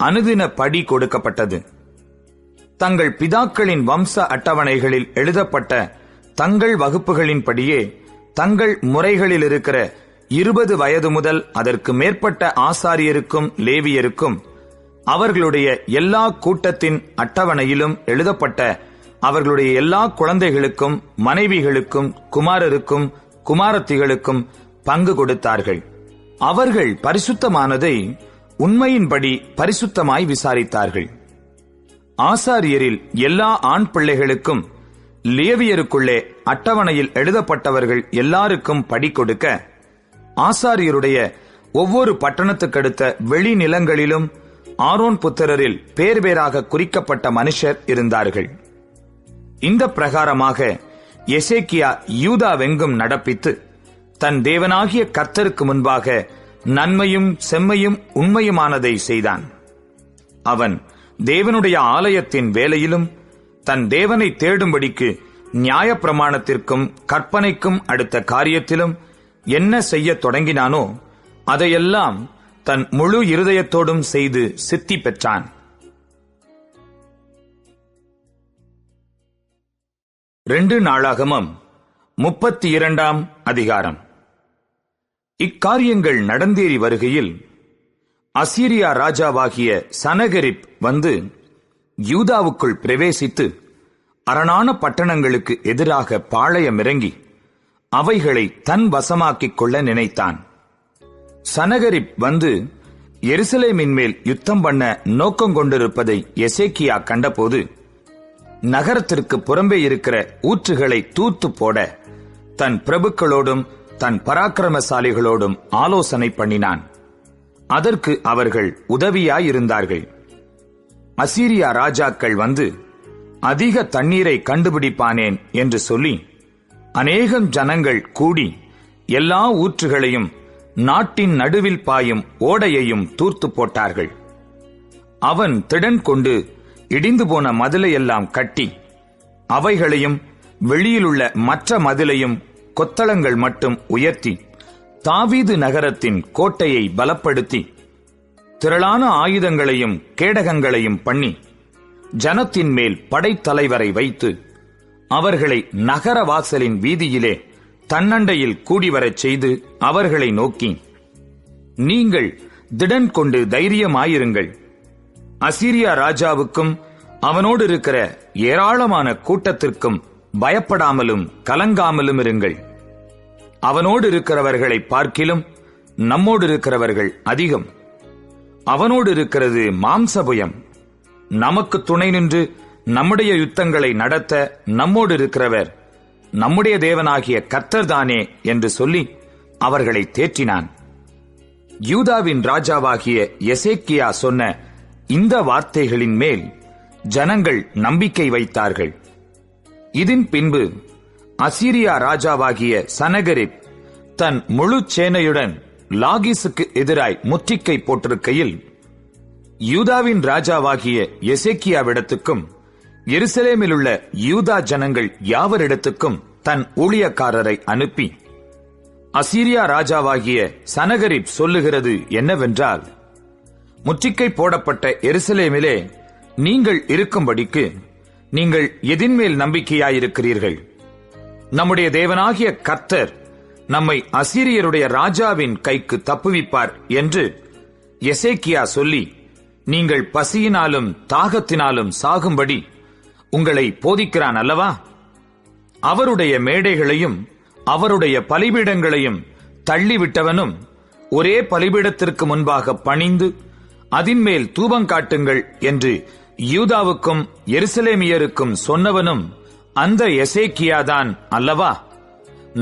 அனுதின படி கொடுக்கப்பட்டது. தங்கள் பிதாக்களின் வம்ச அட்டவணைகளில் எழுதப்பட்ட தங்கள் வகுப்புகளின்படியே தங்கள் முறைகளில் இருக்கிற 20 வயது முதல் அதற்கு மேற்பட்ட ஆசாரியருக்கும் லேவியருக்கும் அவர்களுடைய எல்லா கூட்டத்தின் அட்டவணையிலும் எழுதப்பட்ட அவர்களுடைய எல்லா குழந்தைகளுக்கும் மனைவிகளுக்கும் குமாரருக்கும் குமாரத்திகளுக்கும் பங்கு கொடுத்தார்கள். அவர்கள் பரிசுத்தமானதை உண்மையின்படி பரிசுத்தமாய் விசாரித்தார்கள். ஆசாரியரில் எல்லா ஆண் பிள்ளைகளுக்கும் லேவியருக்குள்ளே அட்டவணையில் எழுதப்பட்டவர்கள் எல்லாருக்கும் படி கொடுக்க ஆசாரியருடைய ஒவ்வொரு பட்டணத்துக்கடுத்த வெளி நிலங்களிலும் ஆரோன் புத்திரரில் பேர் பேராக குறிக்கப்பட்ட மனுஷர் இருந்தார்கள். இந்த பிரகாரமாக எசேக்கியா யூதாவெங்கும் நடப்பித்து தன் தேவனாகிய கர்த்தருக்கு முன்பாக நன்மையும் செம்மையும் உண்மையுமானதை செய்தான். அவன் தேவனுடைய ஆலயத்தின் வேலையிலும் தன் தேவனை தேடும்படிக்கு நியாயப்பிரமாணத்திற்கும் கற்பனைக்கும் அடுத்த காரியத்திலும் என்ன செய்ய தொடங்கினானோ அதையெல்லாம் தன் முழு இருதயத்தோடும் செய்து சித்தி பெற்றான். 2 நாளாகமம் 32ஆம் அதிகாரம். இக்காரியங்கள் நடந்தேறி வருகையில் அசீரியா ராஜாவாகிய சனகரிப் வந்து யூதாவுக்குள் பிரவேசித்து அரணான பட்டணங்களுக்கு எதிராக பாளையமிறங்கி அவைகளை தன் வசமாக்கிக் கொள்ள நினைத்தான். சனகரிப் வந்து எருசலேமின் மேல் யுத்தம் பண்ண நோக்கம் கொண்டிருப்பதை எசேக்கியா கண்டபோது நகரத்திற்கு புறம்பே இருக்கிற ஊற்றுகளை தூர்த்து போட தன் பிரபுக்களோடும் தன் பராக்கிரமசாலிகளோடும் ஆலோசனை பண்ணினான். அதற்கு அவர்கள் உதவியாயிருந்தார்கள். அசீரியா ராஜாக்கள் வந்து அதிக தண்ணீரை கண்டுபிடிப்பானேன் என்று சொல்லி அநேகம் ஜனங்கள் கூடி எல்லா ஊற்றுகளையும் நாட்டின் நடுவில் பாயும் ஓடையையும் தூர்த்து போட்டார்கள். அவன் திடன் கொண்டு இடிந்து போன மதிலையெல்லாம் கட்டி அவைகளையும் வெளியிலுள்ள மற்ற மதிலையும் கொத்தளங்கள் மட்டும் உயர்த்தி தாவீது நகரத்தின் கோட்டையை பலப்படுத்தி திரளான ஆயுதங்களையும் கேடகங்களையும் பண்ணி ஜனத்தின் மேல் படைத்தலைவரை வைத்து அவர்களை நகர வாசலின் வீதியிலே தன்னண்டையில் கூடிவரச் செய்து அவர்களை நோக்கி, நீங்கள் திடன் கொண்டு தைரியமாயிருங்கள். அசீரியா ராஜாவுக்கும் அவனோடு இருக்கிற ஏராளமான கூட்டத்திற்கும் பயப்படாமலும் கலங்காமலும் இருங்கள். அவனோடு இருக்கிறவர்களை பார்க்கிலும் நம்மோடு இருக்கிறவர்கள் அதிகம். அவனோடு இருக்கிறது மாம்சபுயம். நமக்கு துணை நின்று நம்முடைய யுத்தங்களை நடத்த நம்மோடு இருக்கிறவர் நம்முடைய தேவனாகிய கர்த்தர்தானே என்று சொல்லி அவர்களை தேற்றினான். யூதாவின் ராஜாவாகிய எசேக்கியா சொன்ன இந்த வார்த்தைகளின் மேல் ஜனங்கள் நம்பிக்கை வைத்தார்கள். இதன் பின்பு அசீரியா ராஜாவாகிய சனகரிப் தன் முழு சேனையுடன் லாகீசுக்கு எதிராய் முற்றுகை போட்டிருக்கையில் யூதாவின் ராஜாவாகிய எசேக்கியாவிடத்துக்கும் எருசலேமில் உள்ள யூதா ஜனங்கள் யாவரிடத்துக்கும் தன் ஊழியக்காரரை அனுப்பி, அசீரியா ராஜாவாகிய சனகரிப் சொல்லுகிறது என்னவென்றால், முற்றுகை போடப்பட்ட எருசலேமிலே நீங்கள் இருக்கும்படிக்கு நீங்கள் எதின்மேல் நம்பிக்கையாயிருக்கிறீர்கள்? நம்முடைய தேவனாகிய கர்த்தர் நம்மை அசீரியருடைய ராஜாவின் கைக்கு தப்புவிப்பார் என்று எசேக்கியா சொல்லி நீங்கள் பசியினாலும் தாகத்தினாலும் சாகும்படி உங்களை போதிக்கிறான் அல்லவா? அவருடைய மேடைகளையும் அவருடைய பலிபீடங்களையும் தள்ளிவிட்டவனும் ஒரே பலிபீடத்திற்கு முன்பாக பணிந்து அதின்மேல் தூபங்காட்டுங்கள் என்று யூதாவுக்கும் எருசலேமியருக்கும் சொன்னவனும் அந்த எசேக்கியாதான் அல்லவா?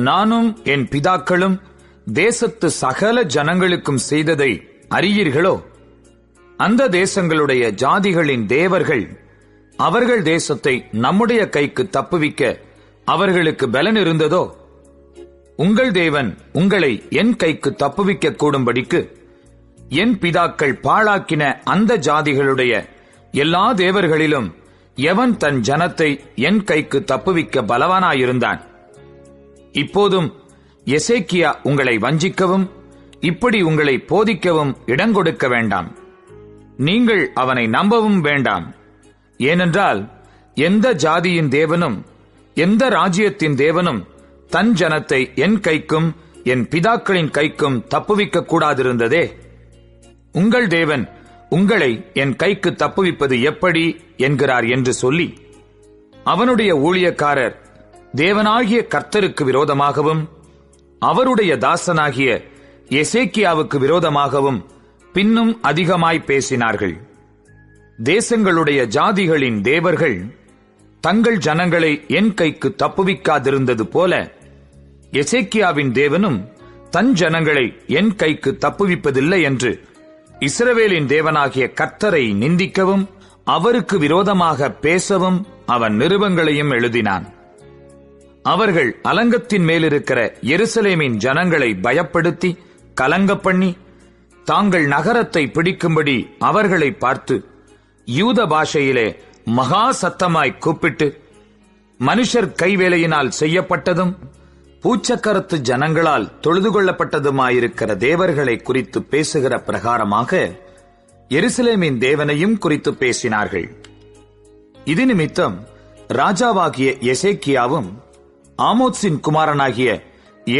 நானும் என் பிதாக்களும் தேசத்து சகல ஜனங்களுக்கும் செய்ததை அறியீர்களோ? அந்த தேசங்களுடைய ஜாதிகளின் தேவர்கள் அவர்கள் தேசத்தை நம்முடைய கைக்கு தப்புவிக்க அவர்களுக்கு பலன் இருந்ததோ? உங்கள் தேவன் உங்களை என் கைக்கு தப்புவிக்க கூடும்படிக்கு என் பிதாக்கள் பாழாக்கின அந்த ஜாதிகளுடைய எல்லா தேவர்களிலும் எவன் தன் ஜனத்தை என் கைக்கு தப்புவிக்க பலவானாயிருந்தான்? இப்போதும் எசேக்கியா உங்களை வஞ்சிக்கவும் இப்படி உங்களை போதிக்கவும் இடங்கொடுக்க வேண்டாம். நீங்கள் அவனை நம்பவும் வேண்டாம். ஏனென்றால் எந்த ஜாதியின் தேவனும் எந்த ராஜ்யத்தின் தேவனும் தன் ஜனத்தை என் கைக்கும் என் பிதாக்களின் கைக்கும் தப்புவிக்க கூடாதிருந்ததே. உங்கள் தேவன் உங்களை என் கைக்கு தப்புவிப்பது எப்படி என்கிறார் என்று சொல்லி அவனுடைய ஊழியக்காரர் தேவனாகிய கர்த்தருக்கு விரோதமாகவும் அவருடைய தாசனாகிய எசேக்கியாவுக்கு விரோதமாகவும் பின்னும் அதிகமாய் பேசினார்கள். தேசங்களுடைய ஜாதிகளின் தேவர்கள் தங்கள் ஜனங்களை என் கைக்கு தப்புவிக்காதிருந்தது போல எசேக்கியாவின் தேவனும் தன் ஜனங்களை என் கைக்கு தப்புவிப்பதில்லை என்று இஸ்ரவேலின் தேவனாகிய கர்த்தரை நிந்திக்கவும் அவருக்கு விரோதமாக பேசவும் அவன் நிருபங்களையும் எழுதினான். அவர்கள் அலங்கத்தின் மேலிருக்கிற எருசலேமின் ஜனங்களை பயப்படுத்தி கலங்க பண்ணி தாங்கள் நகரத்தை பிடிக்கும்படி அவர்களை பார்த்து யூத பாஷையிலே மகா சத்தமாய் கூப்பிட்டு மனுஷர் கைவேலையினால் செய்யப்பட்டதும் பூச்சக்கரத்து ஜனங்களால் தொழுது கொள்ளப்பட்டதுமாயிருக்கிற தேவர்களை குறித்து பேசுகிற பிரகாரமாக எருசலேமின் தேவனையும் குறித்து பேசினார்கள். இது நிமித்தம் ராஜாவாகிய எசேக்கியாவும் ஆமோத்சின் குமாரனாகிய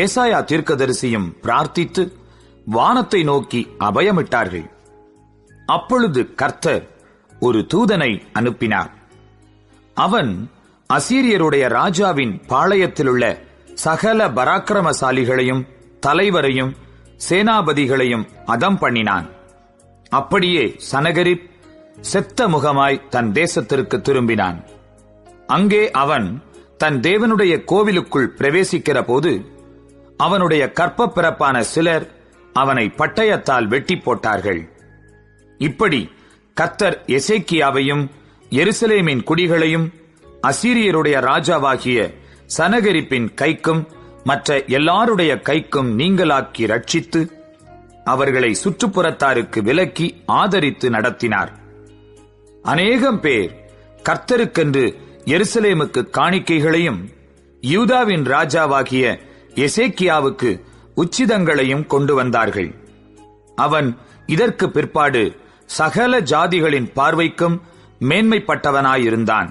ஏசாயா தீர்க்கதரிசியும் பிரார்த்தித்து வானத்தை நோக்கி அபயமிட்டார்கள். அப்பொழுது கர்த்தர் ஒரு தூதனை அனுப்பினார். அவன் அசீரியருடைய ராஜாவின் பாளையத்திலுள்ள சகல பராக்கிரமசாலிகளையும் தலைவரையும் சேனாபதிகளையும் அதம் பண்ணினான். அப்படியே சனகரிப் செத்த முகமாய் தன் தேசத்திற்கு திரும்பினான். அங்கே அவன் தன் தேவனுடைய கோவிலுக்குள் பிரவேசிக்கிற போது அவனுடைய கற்ப பிறப்பான சிலர் அவனை பட்டயத்தால் வெட்டி போட்டார்கள். இப்படி கர்த்தர் எசேக்கியாவையும் எருசலேமின் குடிகளையும் அசீரியருடைய ராஜாவாகிய சனகரிப்பின் கைக்கும் மற்ற எல்லாருடைய கைக்கும் நீங்களாக்கி ரட்சித்து அவர்களை சுற்றுப்புறத்தாருக்கு விலக்கி ஆதரித்து நடத்தினார். அநேகம் பேர் கர்த்தருக்கென்று எருசலேமுக்கு காணிக்கைகளையும் யூதாவின் ராஜாவாகிய எசேக்கியாவுக்கு உச்சிதங்களையும் கொண்டு வந்தார்கள். அவன் இதற்கு பிற்பாடு சகல ஜாதிகளின் பார்வைக்கும் மேன்மைப்பட்டவனாயிருந்தான்.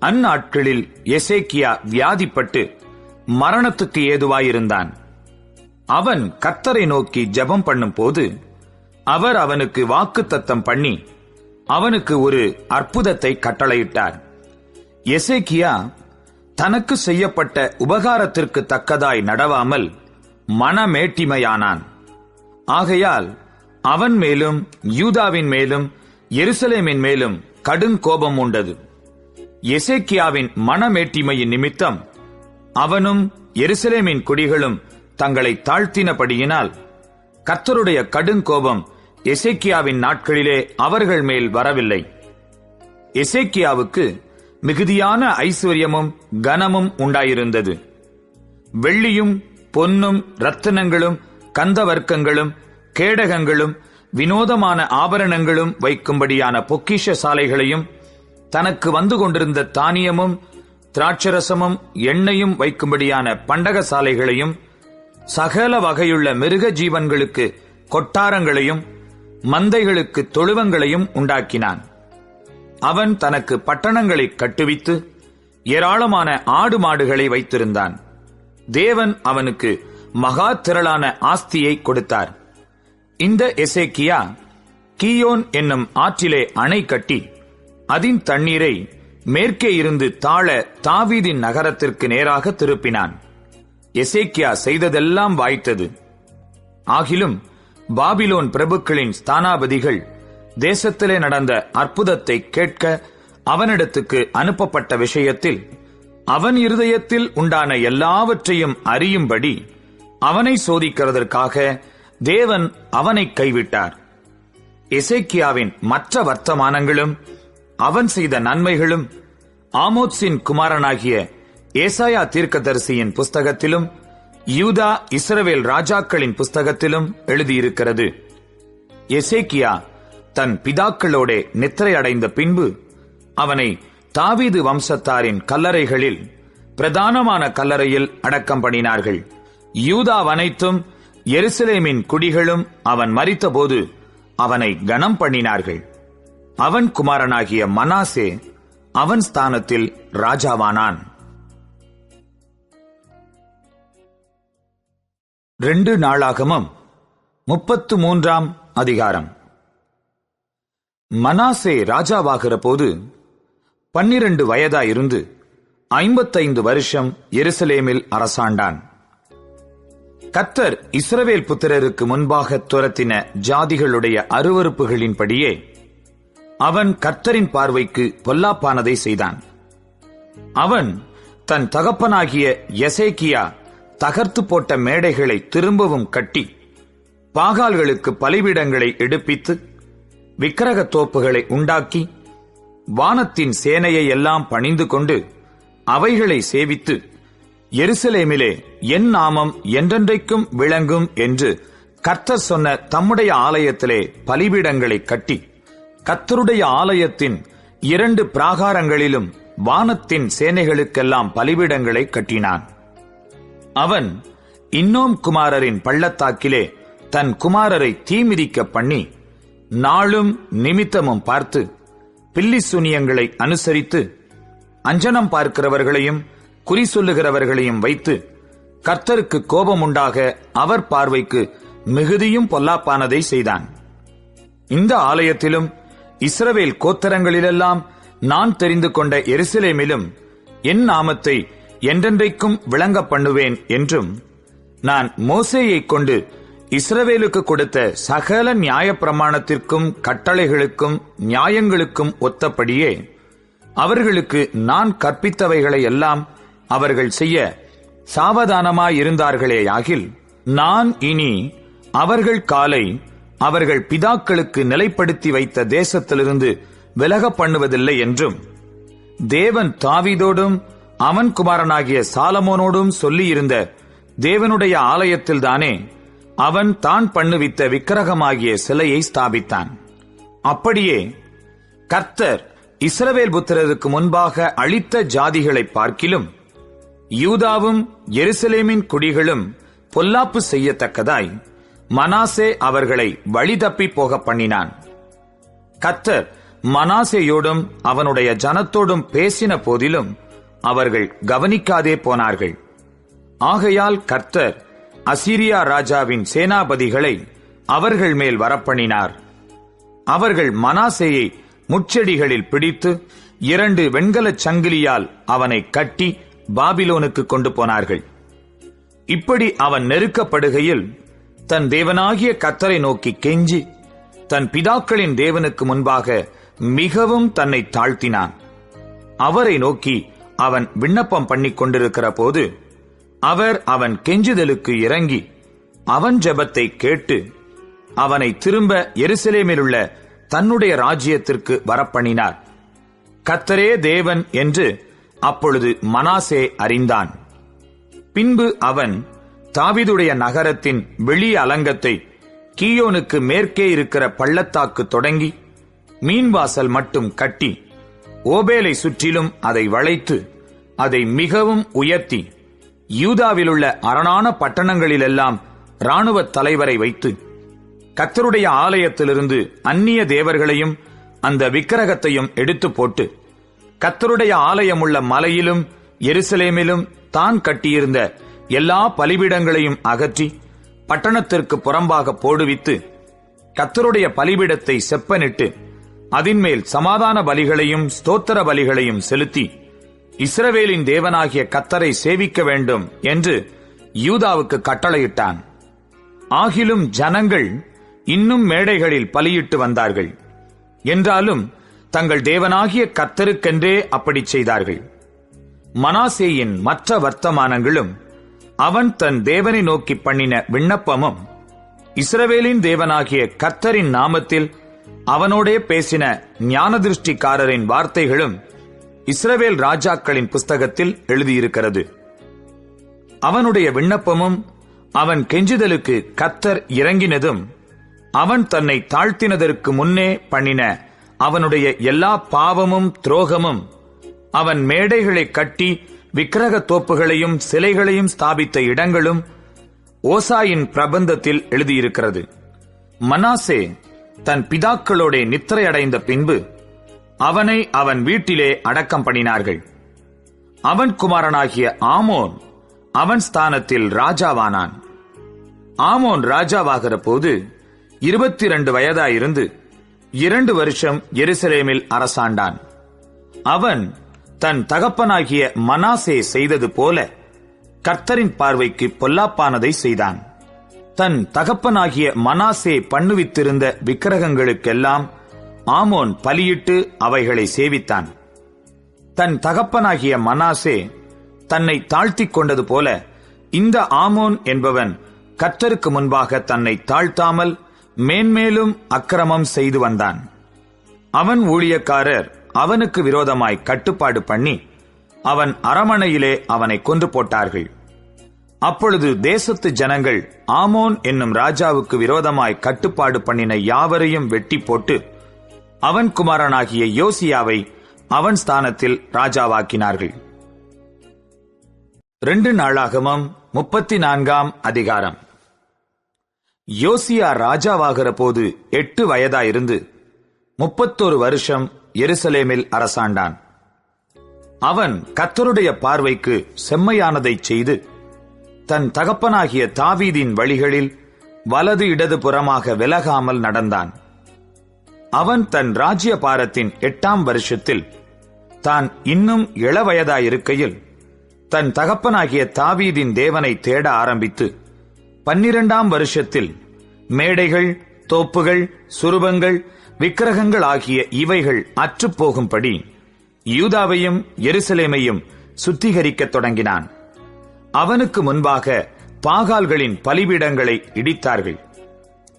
அந்நாட்களில் எசேக்கியா வியாதிப்பட்டு மரணத்துக்கு ஏதுவாயிருந்தான். அவன் கர்த்தரை நோக்கி ஜெபம் பண்ணும் போது அவர் அவனுக்கு வாக்குத்தத்தம் பண்ணி அவனுக்கு ஒரு அற்புதத்தை கட்டளையிட்டார். எசேக்கியா தனக்கு செய்யப்பட்ட உபகாரத்திற்கு தக்கதாய் நடவாமல் மனமேட்டிமையானான். ஆகையால் அவன் மேலும் யூதாவின் மேலும் எருசலேமின் மேலும் கடுங்கோபம் உண்டது. எசேக்கியாவின் மனமேட்டிமையின் நிமித்தம் அவனும் எருசலேமின் குடிகளும் தங்களை தாழ்த்தினபடியினால் கர்த்தருடைய கடுங்கோபம் எசேக்கியாவின் நாட்களிலே அவர்கள் மேல் வரவில்லை. எசேக்கியாவுக்கு மிகுதியான ஐசுவரியமும் கனமும் உண்டாயிருந்தது. வெள்ளியும் பொன்னும் இரத்தினங்களும் கந்தவர்க்கங்களும் கேடகங்களும் வினோதமான ஆபரணங்களும் வைக்கும்படியான பொக்கிஷ சாலைகளையும் தனக்கு வந்து கொண்டிருந்த தானியமும் திராட்சரசமும் எண்ணெயும் வைக்கும்படியான பண்டக சாலைகளையும் சகல வகையுள்ள மிருக ஜீவன்களுக்கு கொட்டாரங்களையும் மந்தைகளுக்கு தொழுவங்களையும் உண்டாக்கினான். அவன் தனக்கு பட்டணங்களை கட்டுவித்து ஏராளமான ஆடு மாடுகளை வைத்திருந்தான். தேவன் அவனுக்கு மகா திரளான ஆஸ்தியை கொடுத்தார். இந்த எசேக்கியா கீயோன் என்னும் ஆற்றிலே அணை கட்டி அதின் தண்ணீரை மேற்கே இருந்து தாழ தாவீதின் நகரத்திற்கு நேராக திருப்பினான். எசேக்கியா செய்ததெல்லாம் வாய்த்தது. ஆகிலும் பாபிலோன் பிரபுக்களின் ஸ்தானாபதிகள் தேசத்திலே நடந்த அற்புதத்தை கேட்க அவனிடத்துக்கு அனுப்பப்பட்ட விஷயத்தில் அவன் இருதயத்தில் உண்டான எல்லாவற்றையும் அறியும்படி அவனை சோதிக்கிறதற்காக தேவன் அவனை கைவிட்டார். எசேக்கியாவின் மற்ற வர்த்தமானங்களும் அவன் செய்த நன்மைகளும் ஆமோத்சின் குமாரனாகிய ஏசாயா தீர்க்கதரிசியின் புஸ்தகத்திலும் யூதா இஸ்ரவேல் ராஜாக்களின் புஸ்தகத்திலும் எழுதியிருக்கிறது. எசேக்கியா தன் பிதாக்களோடே நித்திரை அடைந்த பின்பு அவனை தாவீது வம்சத்தாரின் கல்லறைகளில் பிரதானமான கல்லறையில் அடக்கம் பண்ணினார்கள். யூதாவனைத்தும் எருசலேமின் குடிகளும் அவன் மரித்தபோது அவனை கனம் பண்ணினார்கள். அவன் குமாரனாகிய மனாசே அவன் ஸ்தானத்தில் ராஜாவானான். 2 நாளாகமம் 33ஆம் அதிகாரம். மனாசே ராஜாவாகிற போது 12 வயதாயிருந்து 55 வருஷம் எருசலேமில் அரசாண்டான். கர்த்தர் இஸ்ரவேல் புத்திரருக்கு முன்பாக துரத்தின ஜாதிகளுடைய அருவருப்புகளின்படியே அவன் கர்த்தரின் பார்வைக்கு பொல்லாப்பானதை செய்தான். அவன் தன் தகப்பனாகிய எசேக்கியா தகர்த்து போட்ட மேடைகளை திரும்பவும் கட்டி பாகால்களுக்கு பலிபீடங்களை எடுப்பித்து விக்கிரக தோப்புகளை உண்டாக்கி வானத்தின் சேனையை எல்லாம் பணிந்து கொண்டு அவைகளை சேவித்து எருசலேமிலே என் நாமம் என்றென்றைக்கும் விளங்கும் என்று கர்த்தர் சொன்ன தம்முடைய ஆலயத்திலே பலிபீடங்களை கட்டி கர்த்தருடைய ஆலயத்தின் 2 பிராகாரங்களிலும் வானத்தின் சேனைகளுக்கெல்லாம் பலிபீடங்களை கட்டினான். அவன் இன்னோம் குமாரரின் பள்ளத்தாக்கிலே தன் குமாரரை தீமிதிக்க பண்ணி நாளும் நிமித்தமும் பார்த்து பில்லி சூனியங்களை அனுசரித்து அஞ்சனம் பார்க்கிறவர்களையும் குறி சொல்லுகிறவர்களையும் வைத்து கர்த்தருக்கு கோபமுண்டாக அவர் பார்வைக்கு மிகுதியும் பொல்லாப்பானதை செய்தான். இந்த ஆலயத்திலும் இஸ்ரவேல் கோத்திரங்களிலெல்லாம் நான் தெரிந்து கொண்ட எருசலேமிலும் என் நாமத்தை என்றென்றைக்கும் விளங்க பண்ணுவேன் என்றும் நான் மோசேயைக் கொண்டு இஸ்ரவேலுக்கு கொடுத்த சகல நியாயப்பிரமாணத்திற்கும் கட்டளைகளுக்கும் நியாயங்களுக்கும் ஒத்தபடியே அவர்களுக்கு நான் கற்பித்தவைகளை எல்லாம் அவர்கள் செய்ய சாவதானமாயிருந்தார்களேயாகில் நான் இனி அவர்கள் காலை அவர்கள் பிதாக்களுக்கு நிலைப்படுத்தி வைத்த தேசத்திலிருந்து விலக பண்ணுவதில்லை என்றும் தேவன் தாவீதோடும் அவன் குமாரனாகிய சாலமோனோடும் சொல்லியிருந்த தேவனுடைய ஆலயத்தில்தானே அவன் தான் பண்ணுவித்த விக்கிரகமாகிய சிலையை ஸ்தாபித்தான். அப்படியே கர்த்தர் இஸ்ரவேல் புத்திரருக்கு முன்பாக அழித்த ஜாதிகளை பார்க்கிலும் யூதாவும் எருசலேமின் குடிகளும் பொல்லாப்பு செய்யத்தக்கதாய் மனாசே அவர்களை வழிதப்பி போக பண்ணினான். கர்த்தர் மனாசேயோடும் அவனுடைய ஜனத்தோடும் பேசின போதிலும் அவர்கள் கவனிக்காதே போனார்கள். ஆகையால் கர்த்தர் அசீரியா ராஜாவின் சேனாபதிகளை அவர்கள் மேல் வரப்பண்ணினார். அவர்கள் மனாசேயை முட்செடிகளில் பிடித்து 2 வெண்கலச் சங்கிலியால் அவனை கட்டி பாபிலோனுக்கு கொண்டு போனார்கள். இப்படி அவன் நெருக்கப்படுகையில் தன் தேவனாகிய கர்த்தரை நோக்கி கெஞ்சி தன் பிதாக்களின் தேவனுக்கு முன்பாக மிகவும் தன்னை தாழ்த்தினான். அவரை நோக்கி அவன் விண்ணப்பம் பண்ணிக் கொண்டிருக்கிற போது அவர் அவன் கெஞ்சுதலுக்கு இறங்கி அவன் ஜெபத்தை கேட்டு அவனை திரும்ப எருசலேமிலுள்ள தன்னுடைய ராஜ்யத்திற்கு வரப்பண்ணினார். கர்த்தரே தேவன் என்று அப்பொழுது மனாசே அறிந்தான். பின்பு அவன் தாவீதுடைய நகரத்தின் வெளி அலங்கத்தை கீயோனுக்கு மேற்கே இருக்கிற பள்ளத்தாக்கு தொடங்கி மீன்வாசல் மட்டும் கட்டி ஓபேலை சுற்றிலும் அதை வளைத்து அதை மிகவும் உயர்த்தி யூதாவிலுள்ள அரணான பட்டணங்களிலெல்லாம் இராணுவ தலைவரை வைத்து கர்த்தருடைய ஆலயத்திலிருந்து அந்நிய தேவர்களையும் அந்த விக்கிரகத்தையும் எடுத்து போட்டு கர்த்தருடைய ஆலயமுள்ள மலையிலும் எருசலேமிலும் தான் கட்டியிருந்த எல்லா பலிபீடங்களையும் அகற்றி பட்டணத்திற்கு புறம்பாக போடுவித்து கர்த்தருடைய பலிபீடத்தை செப்பனிட்டு அதின்மேல் சமாதான பலிகளையும் ஸ்தோத்திர பலிகளையும் செலுத்தி இஸ்ரவேலின் தேவனாகிய கர்த்தரை சேவிக்க வேண்டும் என்று யூதாவுக்கு கட்டளையிட்டான். ஆகிலும் ஜனங்கள் இன்னும் மேடைகளில் பலியிட்டு வந்தார்கள். என்றாலும் தங்கள் தேவனாகிய கர்த்தருக்கென்றே அப்படி செய்தார்கள். மனாசேயின் மற்ற வர்த்தமானங்களும் அவன் தன் தேவனை நோக்கி பண்ணின விண்ணப்பமும் இஸ்ரவேலின் தேவனாகிய கர்த்தரின் நாமத்தில் அவனோடே பேசின ஞானதிருஷ்டிக்காரரின் வார்த்தைகளும் இஸ்ரவேல் ராஜாக்களின் புஸ்தகத்தில் எழுதியிருக்கிறது. அவனுடைய விண்ணப்பமும் அவன் கெஞ்சுதலுக்கு கர்த்தர் இறங்கினதும் அவன் தன்னை தாழ்த்தினதற்கு முன்னே பண்ணின அவனுடைய எல்லா பாவமும் துரோகமும் அவன் மேடைகளை கட்டி விக்கிரக தோப்புகளையும் சிலைகளையும் ஸ்தாபித்த இடங்களும் ஓசாயின் பிரபந்தத்தில் எழுதியிருக்கிறது. மனாசே தன் பிதாக்களோட நித்திரையடைந்த பின்பு அவனை அவன் வீட்டிலே அடக்கம் பண்ணினார்கள். அவன் குமாரனாகிய ஆமோன் அவன் ஸ்தானத்தில் ராஜாவானான். ஆமோன் ராஜாவாகிற போது 22 வயதாயிருந்து 2 வருஷம் எருசலேமில் அரசாண்டான். அவன் தன் தகப்பனாகிய மனாசே செய்தது போல கர்த்தரின் பார்வைக்கு பொல்லாப்பானதை செய்தான். தன் தகப்பனாகிய மனாசே பண்ணுவித்திருந்த விக்கிரகங்களுக்கெல்லாம் ஆமோன் பலியிட்டு அவைகளை சேவித்தான். தன் தகப்பனாகிய மனாசே தன்னை தாழ்த்திக் கொண்டது போல இந்த ஆமோன் என்பவன் கர்த்தருக்கு முன்பாக தன்னை தாழ்த்தாமல் மேன்மேலும் அக்கிரமம் செய்து வந்தான். அவன் ஊழியக்காரர் அவனுக்கு விரோதமாய் கட்டுப்பாடு பண்ணி அவன் அரமனையிலே அவனை கொன்று போட்டார்கள். அப்பொழுது தேசத்து ஜனங்கள் ஆமோன் என்னும் ராஜாவுக்கு விரோதமாய் கட்டுப்பாடு பண்ணின யாவரையும் வெட்டி போட்டு அவன் குமாரனாகிய யோசியாவை அவன் ஸ்தானத்தில் ராஜாவாக்கினார்கள். 2 நாளாகமம் 34 அதிகாரம். யோசியா ராஜாவாகிற போது 8 வயதாயிருந்து 31 வருஷம் எருசலேமில் அரசாண்டான். அவன் கர்த்தருடைய பார்வைக்கு செம்மையானதைச் செய்து தன் தகப்பனாகிய தாவீதின் வழிகளில் வலது இடது புறமாக விலகாமல் நடந்தான். அவன் தன் ராஜ்ய பாரத்தின் 8ஆம் வருஷத்தில் தான் இன்னும் இளவயதாயிருக்கையில் தன் தகப்பனாகிய தாவீதின் தேவனை தேட ஆரம்பித்து 12ஆம் வருஷத்தில் மேடைகள், தோப்புகள், சுரூபங்கள், விக்கிரகங்கள் ஆகிய இவைகள் அற்றுப்போகும்படி யூதாவையும் எருசலேமையும் சுத்திகரிக்கத் தொடங்கினான். அவனுக்கு முன்பாக பாகால்களின் பலிபீடங்களை இடித்தார்கள்.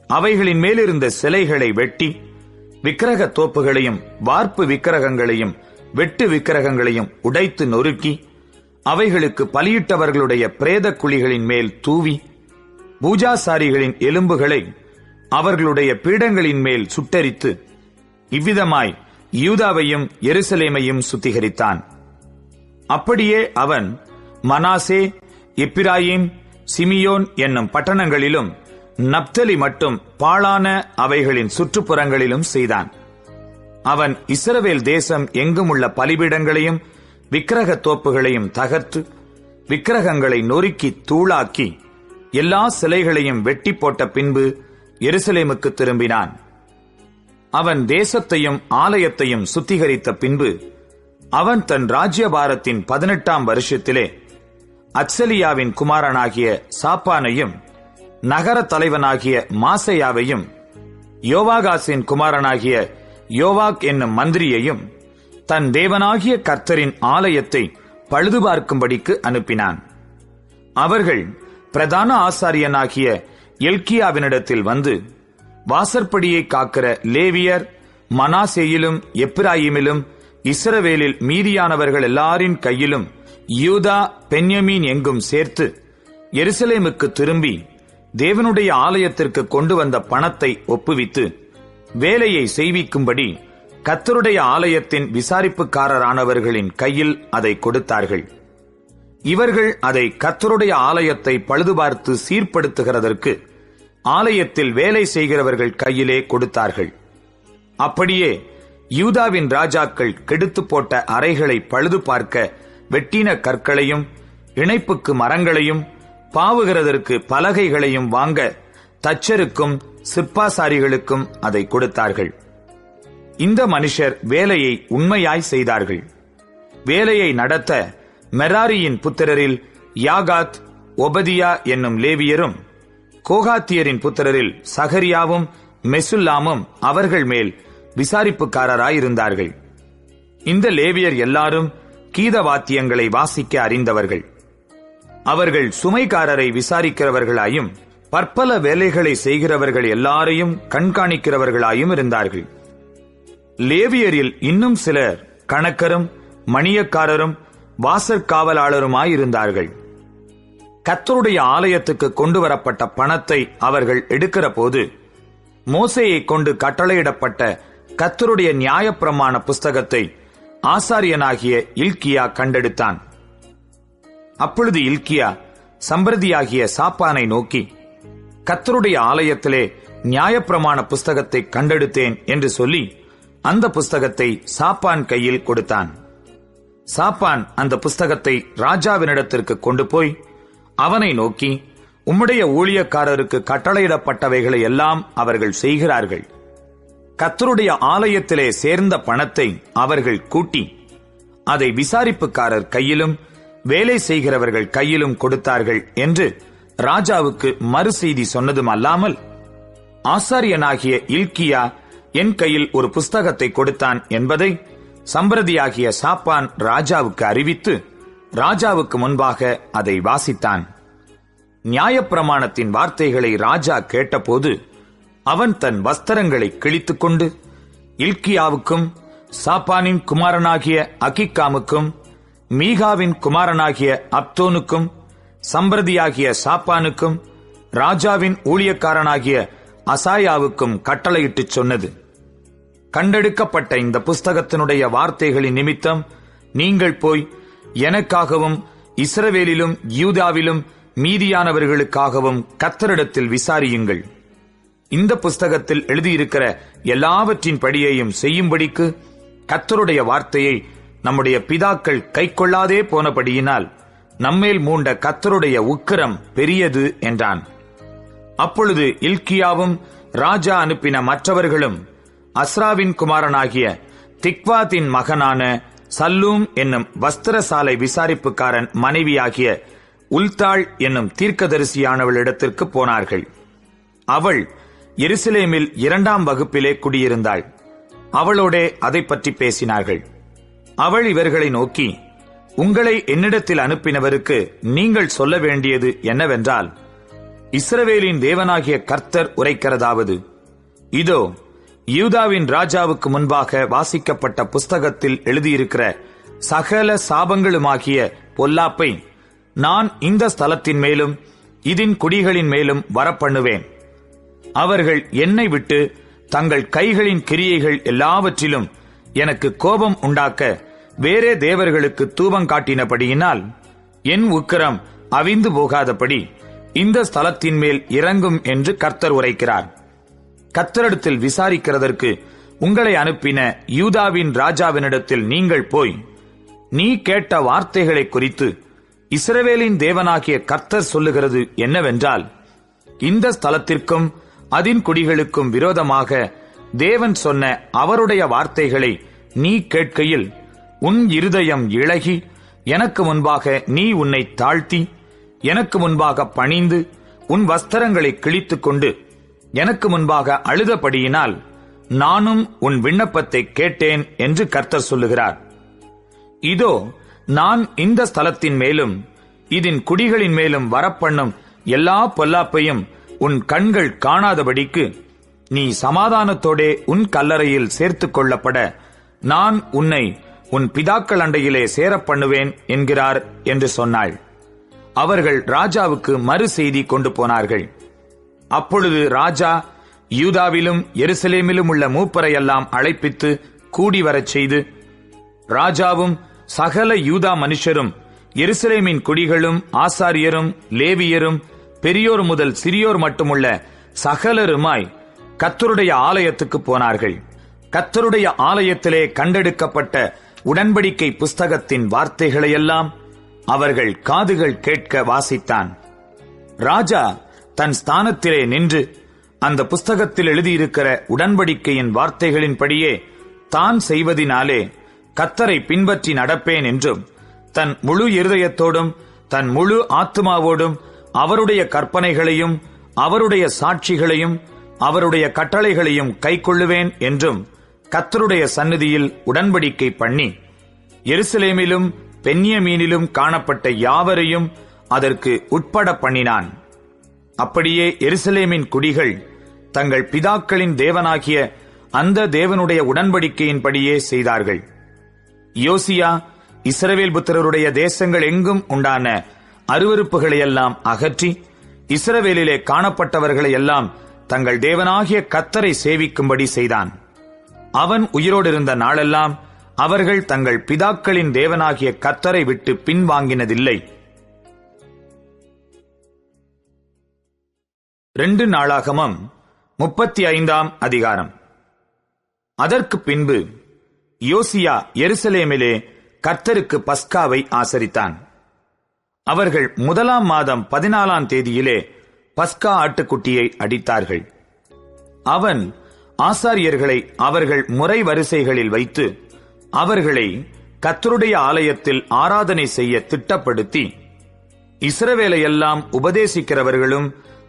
அவைகளின் மேலிருந்த சிலைகளை வெட்டி விக்கிரக தோப்புகளையும் வார்ப்பு விக்கிரகங்களையும் வெட்டு விக்கிரகங்களையும் உடைத்து நொறுக்கி அவைகளுக்கு பலியிட்டவர்களுடைய பிரேத குழிகளின் மேல் தூவி பூஜாசாரிகளின் எலும்புகளை அவர்களுடைய பீடங்களின் மேல் சுட்டரித்து இவ்விதமாய் யூதாவையும் எருசலேமையும் சுத்திகரித்தான். அப்படியே அவன் மனாசே, எப்பிராயீம், சிமியோன் என்னும் பட்டணங்களிலும் நப்தலி மட்டும் பாழான அவைகளின் சுற்றுப்புறங்களிலும் செய்தான். அவன் இஸ்ரவேல் தேசம் எங்கும் உள்ள பலிபீடங்களையும் விக்கிரக தோப்புகளையும் தகர்த்து விக்கிரகங்களை நொறுக்கி தூளாக்கி எல்லா சிலைகளையும் வெட்டி போட்ட பின்பு எருசலேமுக்கு திரும்பினான். அவன் தேசத்தையும் ஆலயத்தையும் சுத்திகரித்த பின்பு அவன் தன் ராஜ்யபாரத்தின் 18ஆம் வருஷத்திலே அத்சலியாவின் குமாரனாகிய சாப்பானையும் நகர தலைவனாகிய மாசையாவையும் யோவாகாசின் குமாரனாகிய யோவாக் என்னும் மந்திரியையும் தன் தேவனாகிய கர்த்தரின் ஆலயத்தை பழுது பார்க்கும்படிக்கு அனுப்பினான். அவர்கள் பிரதான ஆசாரியனாகிய எல்கியாவினிடத்தில் வந்து வாசற்படியை காக்கிற லேவியர் மனாசேயிலும் எப்பிராயிமிலும் இஸ்ரவேலில் மீதியானவர்கள் எல்லாரின் கையிலும் யூதா பென்யமீன் எங்கும் சேர்த்து எருசலேமுக்கு திரும்பி தேவனுடைய ஆலயத்திற்கு கொண்டு வந்த பணத்தை ஒப்புவித்து வேலையை செய்விக்கும்படி கர்த்தருடைய ஆலயத்தின் விசாரிப்புக்காரரானவர்களின் கையில் அதை கொடுத்தார்கள். இவர்கள் அதை கர்த்தருடைய ஆலயத்தை பழுதுபார்த்து சீர்படுத்துகிறதற்கு ஆலயத்தில் வேலை செய்கிறவர்கள் கையிலே கொடுத்தார்கள். அப்படியே யூதாவின் ராஜாக்கள் கெடுத்து போட்ட அறைகளை பழுது பார்க்க வெட்டின கற்களையும் இணைப்புக்கு மரங்களையும் பாவுகிறதற்கு பலகைகளையும் வாங்க தச்சருக்கும் சிற்பாசாரிகளுக்கும் அதை கொடுத்தார்கள். இந்த மனுஷர் வேலையை உண்மையாய் செய்தார்கள். வேலையை நடத்த மெராரியின் புத்திரரில் யாகாத், ஒபதியா என்னும் லேவியரும், கோகாத்தியரின் புத்திரரில் சகரியாவும் மெசுல்லாமும் அவர்கள் மேல் விசாரிப்புக்காரராயிருந்தார்கள். இந்த லேவியர் எல்லாரும் கீதவாத்தியங்களை வாசிக்க அறிந்தவர்கள். அவர்கள் சுமைக்காரரை விசாரிக்கிறவர்களாயும் பற்பல வேலைகளை செய்கிறவர்கள் எல்லாரையும் கண்காணிக்கிறவர்களாயும் இருந்தார்கள். லேவியரில் இன்னும் சிலர் கணக்கரும் மணியக்காரரும் வாசற்காவலாளருமாயிருந்தார்கள். கர்த்தருடைய ஆலயத்துக்கு கொண்டு வரப்பட்ட பணத்தை அவர்கள் எடுக்கிற போது மோசேயை கொண்டு கட்டளையிடப்பட்ட கர்த்தருடைய நியாயப்பிரமாண புஸ்தகத்தை ஆசாரியனாகிய இல்க்கியா கண்டெடுத்தான். அப்பொழுது இல்க்கியா சம்பிரதியாகிய சாப்பானை நோக்கி, கர்த்தருடைய ஆலயத்திலே நியாயப்பிரமாண புஸ்தகத்தை கண்டெடுத்தேன் என்று சொல்லி அந்த புஸ்தகத்தை சாப்பான் கையில் கொடுத்தான். சாப்பான் அந்த புஸ்தகத்தை ராஜாவினிடத்திற்கு கொண்டு போய் அவனை நோக்கி, உம்முடைய ஊழியக்காரருக்கு கட்டளையிடப்பட்டவைகளை எல்லாம் அவர்கள் செய்கிறார்கள். கர்த்தருடைய ஆலயத்திலே சேர்ந்த பணத்தை அவர்கள் கூட்டி அதை விசாரிப்புக்காரர் கையிலும் வேலை செய்கிறவர்கள் கையிலும் கொடுத்தார்கள் என்று ராஜாவுக்கு மறுசெய்தி சொன்னதும் அல்லாமல், ஆசாரியனாகிய இல்க்கியா என் கையில் ஒரு புஸ்தகத்தை கொடுத்தான் என்பதை சம்பிரதியாகிய சாப்பான் ராஜாவுக்கு அறிவித்து ராஜாவுக்கு முன்பாக அதை வாசித்தான். நியாயப்பிரமாணத்தின் வார்த்தைகளை ராஜா கேட்டபோது அவன் தன் வஸ்திரங்களை கிழித்துக் கொண்டு இல்க்கியாவுக்கும் சாப்பானின் குமாரனாகிய அகிக்காமுக்கும் மீகாவின் குமாரனாகிய அப்தோனுக்கும் சம்பிரதியாகிய சாப்பானுக்கும் ராஜாவின் ஊழியக்காரனாகிய அசாயாவுக்கும் கட்டளையிட்டுச் சொன்னது, கண்டெடுக்கப்பட்ட இந்த புஸ்தகத்தினுடைய வார்த்தைகளின் நிமித்தம் நீங்கள் போய் எனக்காகவும் இஸ்ரவேலிலும் யூதாவிலும் மீதியானவர்களுக்காகவும் கர்த்தரிடத்தில் விசாரியுங்கள். இந்த புஸ்தகத்தில் எழுதியிருக்கிற எல்லாவற்றின் படியையும் செய்யும்படிக்கு கர்த்தருடைய வார்த்தையை நம்முடைய பிதாக்கள் கைக்கொள்ளாதே போனபடியினால் நம்மேல் மூண்ட கர்த்தருடைய உக்கிரம் பெரியது என்றான். அப்பொழுது இல்க்கியாவும் ராஜா அனுப்பின மற்றவர்களும் அஸ்ராவின் குமாரனாகிய திக்வாத்தின் மகனான சல்லூம் என்னும் வஸ்திரசாலை விசாரிப்புக்காரன் மனைவியாகிய உல்தாள் என்னும் தீர்க்கதரிசியானவளிடத்திற்கு போனார்கள். அவள் எருசலேமில் 2ஆம் வகுப்பிலே குடியிருந்தாள். அவளோடே அதை பற்றி பேசினார்கள். அவள் இவர்களை நோக்கி, உங்களை என்னிடத்தில் அனுப்பினவருக்கு நீங்கள் சொல்ல வேண்டியது என்னவென்றால், இஸ்ரவேலின் தேவனாகிய கர்த்தர் உரைக்கிறதாவது, இதோ யூதாவின் ராஜாவுக்கு முன்பாக வாசிக்கப்பட்ட புஸ்தகத்தில் எழுதியிருக்கிற சகல சாபங்களுமாகிய பொல்லாப்பை நான் இந்த ஸ்தலத்தின் மேலும் இதன் குடிகளின் மேலும் வரப்பண்ணுவேன். அவர்கள் என்னை விட்டு தங்கள் கைகளின் கிரியைகள் எல்லாவற்றிலும் எனக்கு கோபம் உண்டாக்க வேறே தேவர்களுக்கு தூபம் காட்டினபடியினால் என் உக்கிரம் அவிந்து போகாதபடி இந்த ஸ்தலத்தின் மேல் இறங்கும் என்று கர்த்தர் உரைக்கிறார். கர்த்தரிடத்தில் விசாரிக்கிறதற்கு உங்களை அனுப்பின யூதாவின் ராஜாவினிடத்தில் நீங்கள் போய், நீ கேட்ட வார்த்தைகளை குறித்து இஸ்ரவேலின் தேவனாகிய கர்த்தர் சொல்லுகிறது என்னவென்றால், இந்த ஸ்தலத்திற்கும் அதின் குடிகளுக்கும் விரோதமாக தேவன் சொன்ன அவருடைய வார்த்தைகளை நீ கேட்கையில் உன் இருதயம் இளகி எனக்கு முன்பாக நீ உன்னை தாழ்த்தி எனக்கு முன்பாக பணிந்து உன் வஸ்திரங்களை கிழித்துக் கொண்டு எனக்கு முன்பாக அழுதபடியினால் நானும் உன் விண்ணப்பத்தை கேட்டேன் என்று கர்த்தர் சொல்லுகிறார். இதோ நான் இந்த ஸ்தலத்தின் மேலும் இதன் குடிகளின் மேலும் வரப்பண்ணும் எல்லா பொல்லாப்பையும் உன் கண்கள் காணாதபடிக்கு நீ சமாதானத்தோடே உன் கல்லறையில் சேர்த்துக் கொள்ளப்பட நான் உன்னை உன் பிதாக்கள் அண்டையிலே சேரப்பண்ணுவேன் என்கிறார் என்று சொன்னாள். அவர்கள் ராஜாவுக்கு மறுசெய்தி கொண்டு போனார்கள். அப்பொழுது ராஜா யூதாவிலும் எருசலேமிலும் உள்ள மூப்பரையெல்லாம் அழைப்பித்து கூடி வரச் செய்து, ராஜாவும் சகல யூதா மனுஷரும் எருசலேமின் குடிகளும் ஆசாரியரும் லேவியரும் பெரியோர் முதல் சிறியோர் மட்டுமுள்ள சகலருமாய் கர்த்தருடைய ஆலயத்துக்கு போனார்கள். கர்த்தருடைய ஆலயத்திலே கண்டெடுக்கப்பட்ட உடன்படிக்கை புஸ்தகத்தின் வார்த்தைகளையெல்லாம் அவர்கள் காதுகள் கேட்க வாசித்தான். ராஜா தன் ஸ்தானத்திலே நின்று அந்த புஸ்தகத்தில் எழுதியிருக்கிற உடன்படிக்கையின் வார்த்தைகளின்படியே தான் செய்வதினாலே கர்த்தரை பின்பற்றி நடப்பேன் என்றும், தன் முழு இருதயத்தோடும் தன் முழு ஆத்துமாவோடும் அவருடைய கற்பனைகளையும் அவருடைய சாட்சிகளையும் அவருடைய கட்டளைகளையும் கைக்கொள்ளுவேன் என்றும் கர்த்தருடைய சந்நிதியில் உடன்படிக்கை பண்ணி, எருசலேமிலும் பென்யமீனிலும் காணப்பட்ட யாவரையும் அதற்கு உட்பட பண்ணினான். அப்படியே எருசலேமின் குடிகள் தங்கள் பிதாக்களின் தேவனாகிய அந்த தேவனுடைய உடன்படிக்கையின்படியே செய்தார்கள். யோசியா இஸ்ரவேல் புத்திரருடைய தேசங்கள் எங்கும் உண்டான அருவருப்புகளையெல்லாம் அகற்றி, இஸ்ரவேலிலே காணப்பட்டவர்களை எல்லாம் தங்கள் தேவனாகிய கர்த்தரை சேவிக்கும்படி செய்தான். அவன் உயிரோடு இருந்த நாளெல்லாம் அவர்கள் தங்கள் பிதாக்களின் தேவனாகிய கர்த்தரை விட்டு பின்வாங்கினதில்லை. 2 நாளாகமம் 35ஆம் அதிகாரம். அதற்கு பின்பு யோசியா எருசலேமிலே கர்த்தருக்கு பஸ்காவை ஆசரித்தான். அவர்கள் 1ஆம் மாதம் 14ஆம் தேதியிலே பஸ்கா ஆட்டுக்குட்டியை அடித்தார்கள். அவன் ஆசாரியர்களை அவர்கள் முறை வரிசைகளில் வைத்து அவர்களை கர்த்தருடைய ஆலயத்தில் ஆராதனை செய்ய திட்டப்படுத்தி, இஸ்ரவேலையெல்லாம் உபதேசிக்கிறவர்களும்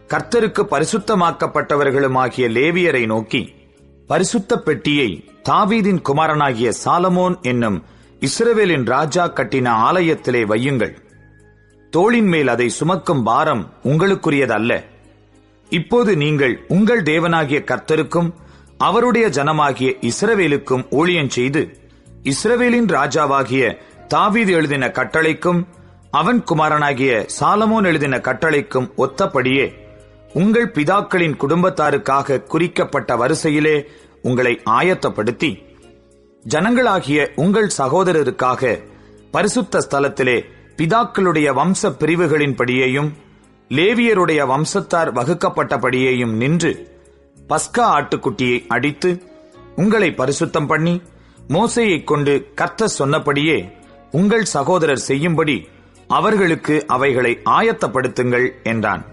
கர்த்தருக்கு பரிசுத்தமாக்கப்பட்டவர்களுமாகிய லேவியரை நோக்கி, பரிசுத்த பெட்டியை தாவீதின் குமாரனாகிய சாலமோன் என்னும் இஸ்ரவேலின் ராஜா கட்டின ஆலயத்திலே வையுங்கள். தோளின் மேல் அதை சுமக்கும் பாரம் உங்களுக்குரியதல்ல. இப்போது நீங்கள் உங்கள் தேவனாகிய கர்த்தருக்கும் அவருடைய ஜனமாகிய இஸ்ரவேலுக்கும் ஊழியம் செய்து, இஸ்ரவேலின் ராஜாவாகிய தாவீது எழுதின கட்டளைக்கும் அவன் குமாரனாகிய சாலமோன் எழுதின கட்டளைக்கும் ஒத்தபடியே உங்கள் பிதாக்களின் குடும்பத்தாருக்காக குறிக்கப்பட்ட வரிசையிலே உங்களை ஆயத்தப்படுத்தி, ஜனங்களாகிய உங்கள் சகோதரருக்காக பரிசுத்த ஸ்தலத்திலே பிதாக்களுடைய வம்ச பிரிவுகளின்படியேயும் லேவியருடைய வம்சத்தார் வகுக்கப்பட்டபடியேயும் நின்று பஸ்கா ஆட்டுக்குட்டியை அடித்து உங்களை பரிசுத்தம் பண்ணி, மோசேயைக் கொண்டு கர்த்தர் சொன்னபடியே உங்கள் சகோதரர் செய்யும்படி அவர்களுக்கு அவைகளை ஆயத்தப்படுத்துங்கள் என்றான்.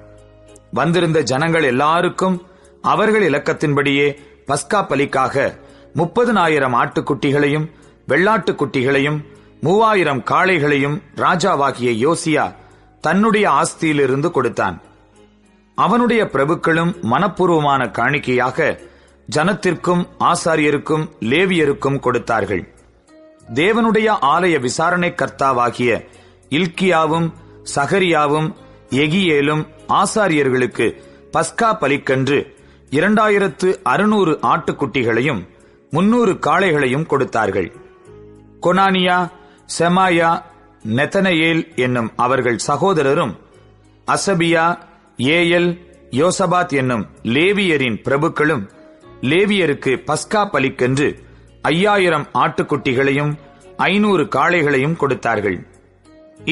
வந்திருந்த ஜனங்கள் எல்லாருக்கும் அவர்கள் இலக்கத்தின்படியே பஸ்கா பலிக்காக 30,000 ஆட்டுக்குட்டிகளையும் வெள்ளாட்டுக்குட்டிகளையும் 3000 காளைகளையும் ராஜாவாகிய யோசியா தன்னுடைய ஆஸ்தியிலிருந்து கொடுத்தான். அவனுடைய பிரபுக்களும் மனப்பூர்வமான காணிக்கையாக ஜனத்திற்கும் ஆசாரியருக்கும் லேவியருக்கும் கொடுத்தார்கள். தேவனுடைய ஆலய விசாரணை கர்த்தாவாகிய இல்க்கியாவும் சகரியாவும் எகியேலும் ஆசாரியர்களுக்கு பஸ்கா பலிக்கன்று 2600 ஆட்டுக்குட்டிகளையும் 300 காளைகளையும் கொடுத்தார்கள். கொனானியா, செமாயா, நெதனயேல் என்னும் அவர்கள் சகோதரரும், அசபியா, ஏயல், யோசபாத் என்னும் லேவியரின் பிரபுக்களும் லேவியருக்கு பஸ்கா பலிக்கென்று 5000 ஆட்டுக்குட்டிகளையும் 500 காளைகளையும் கொடுத்தார்கள்.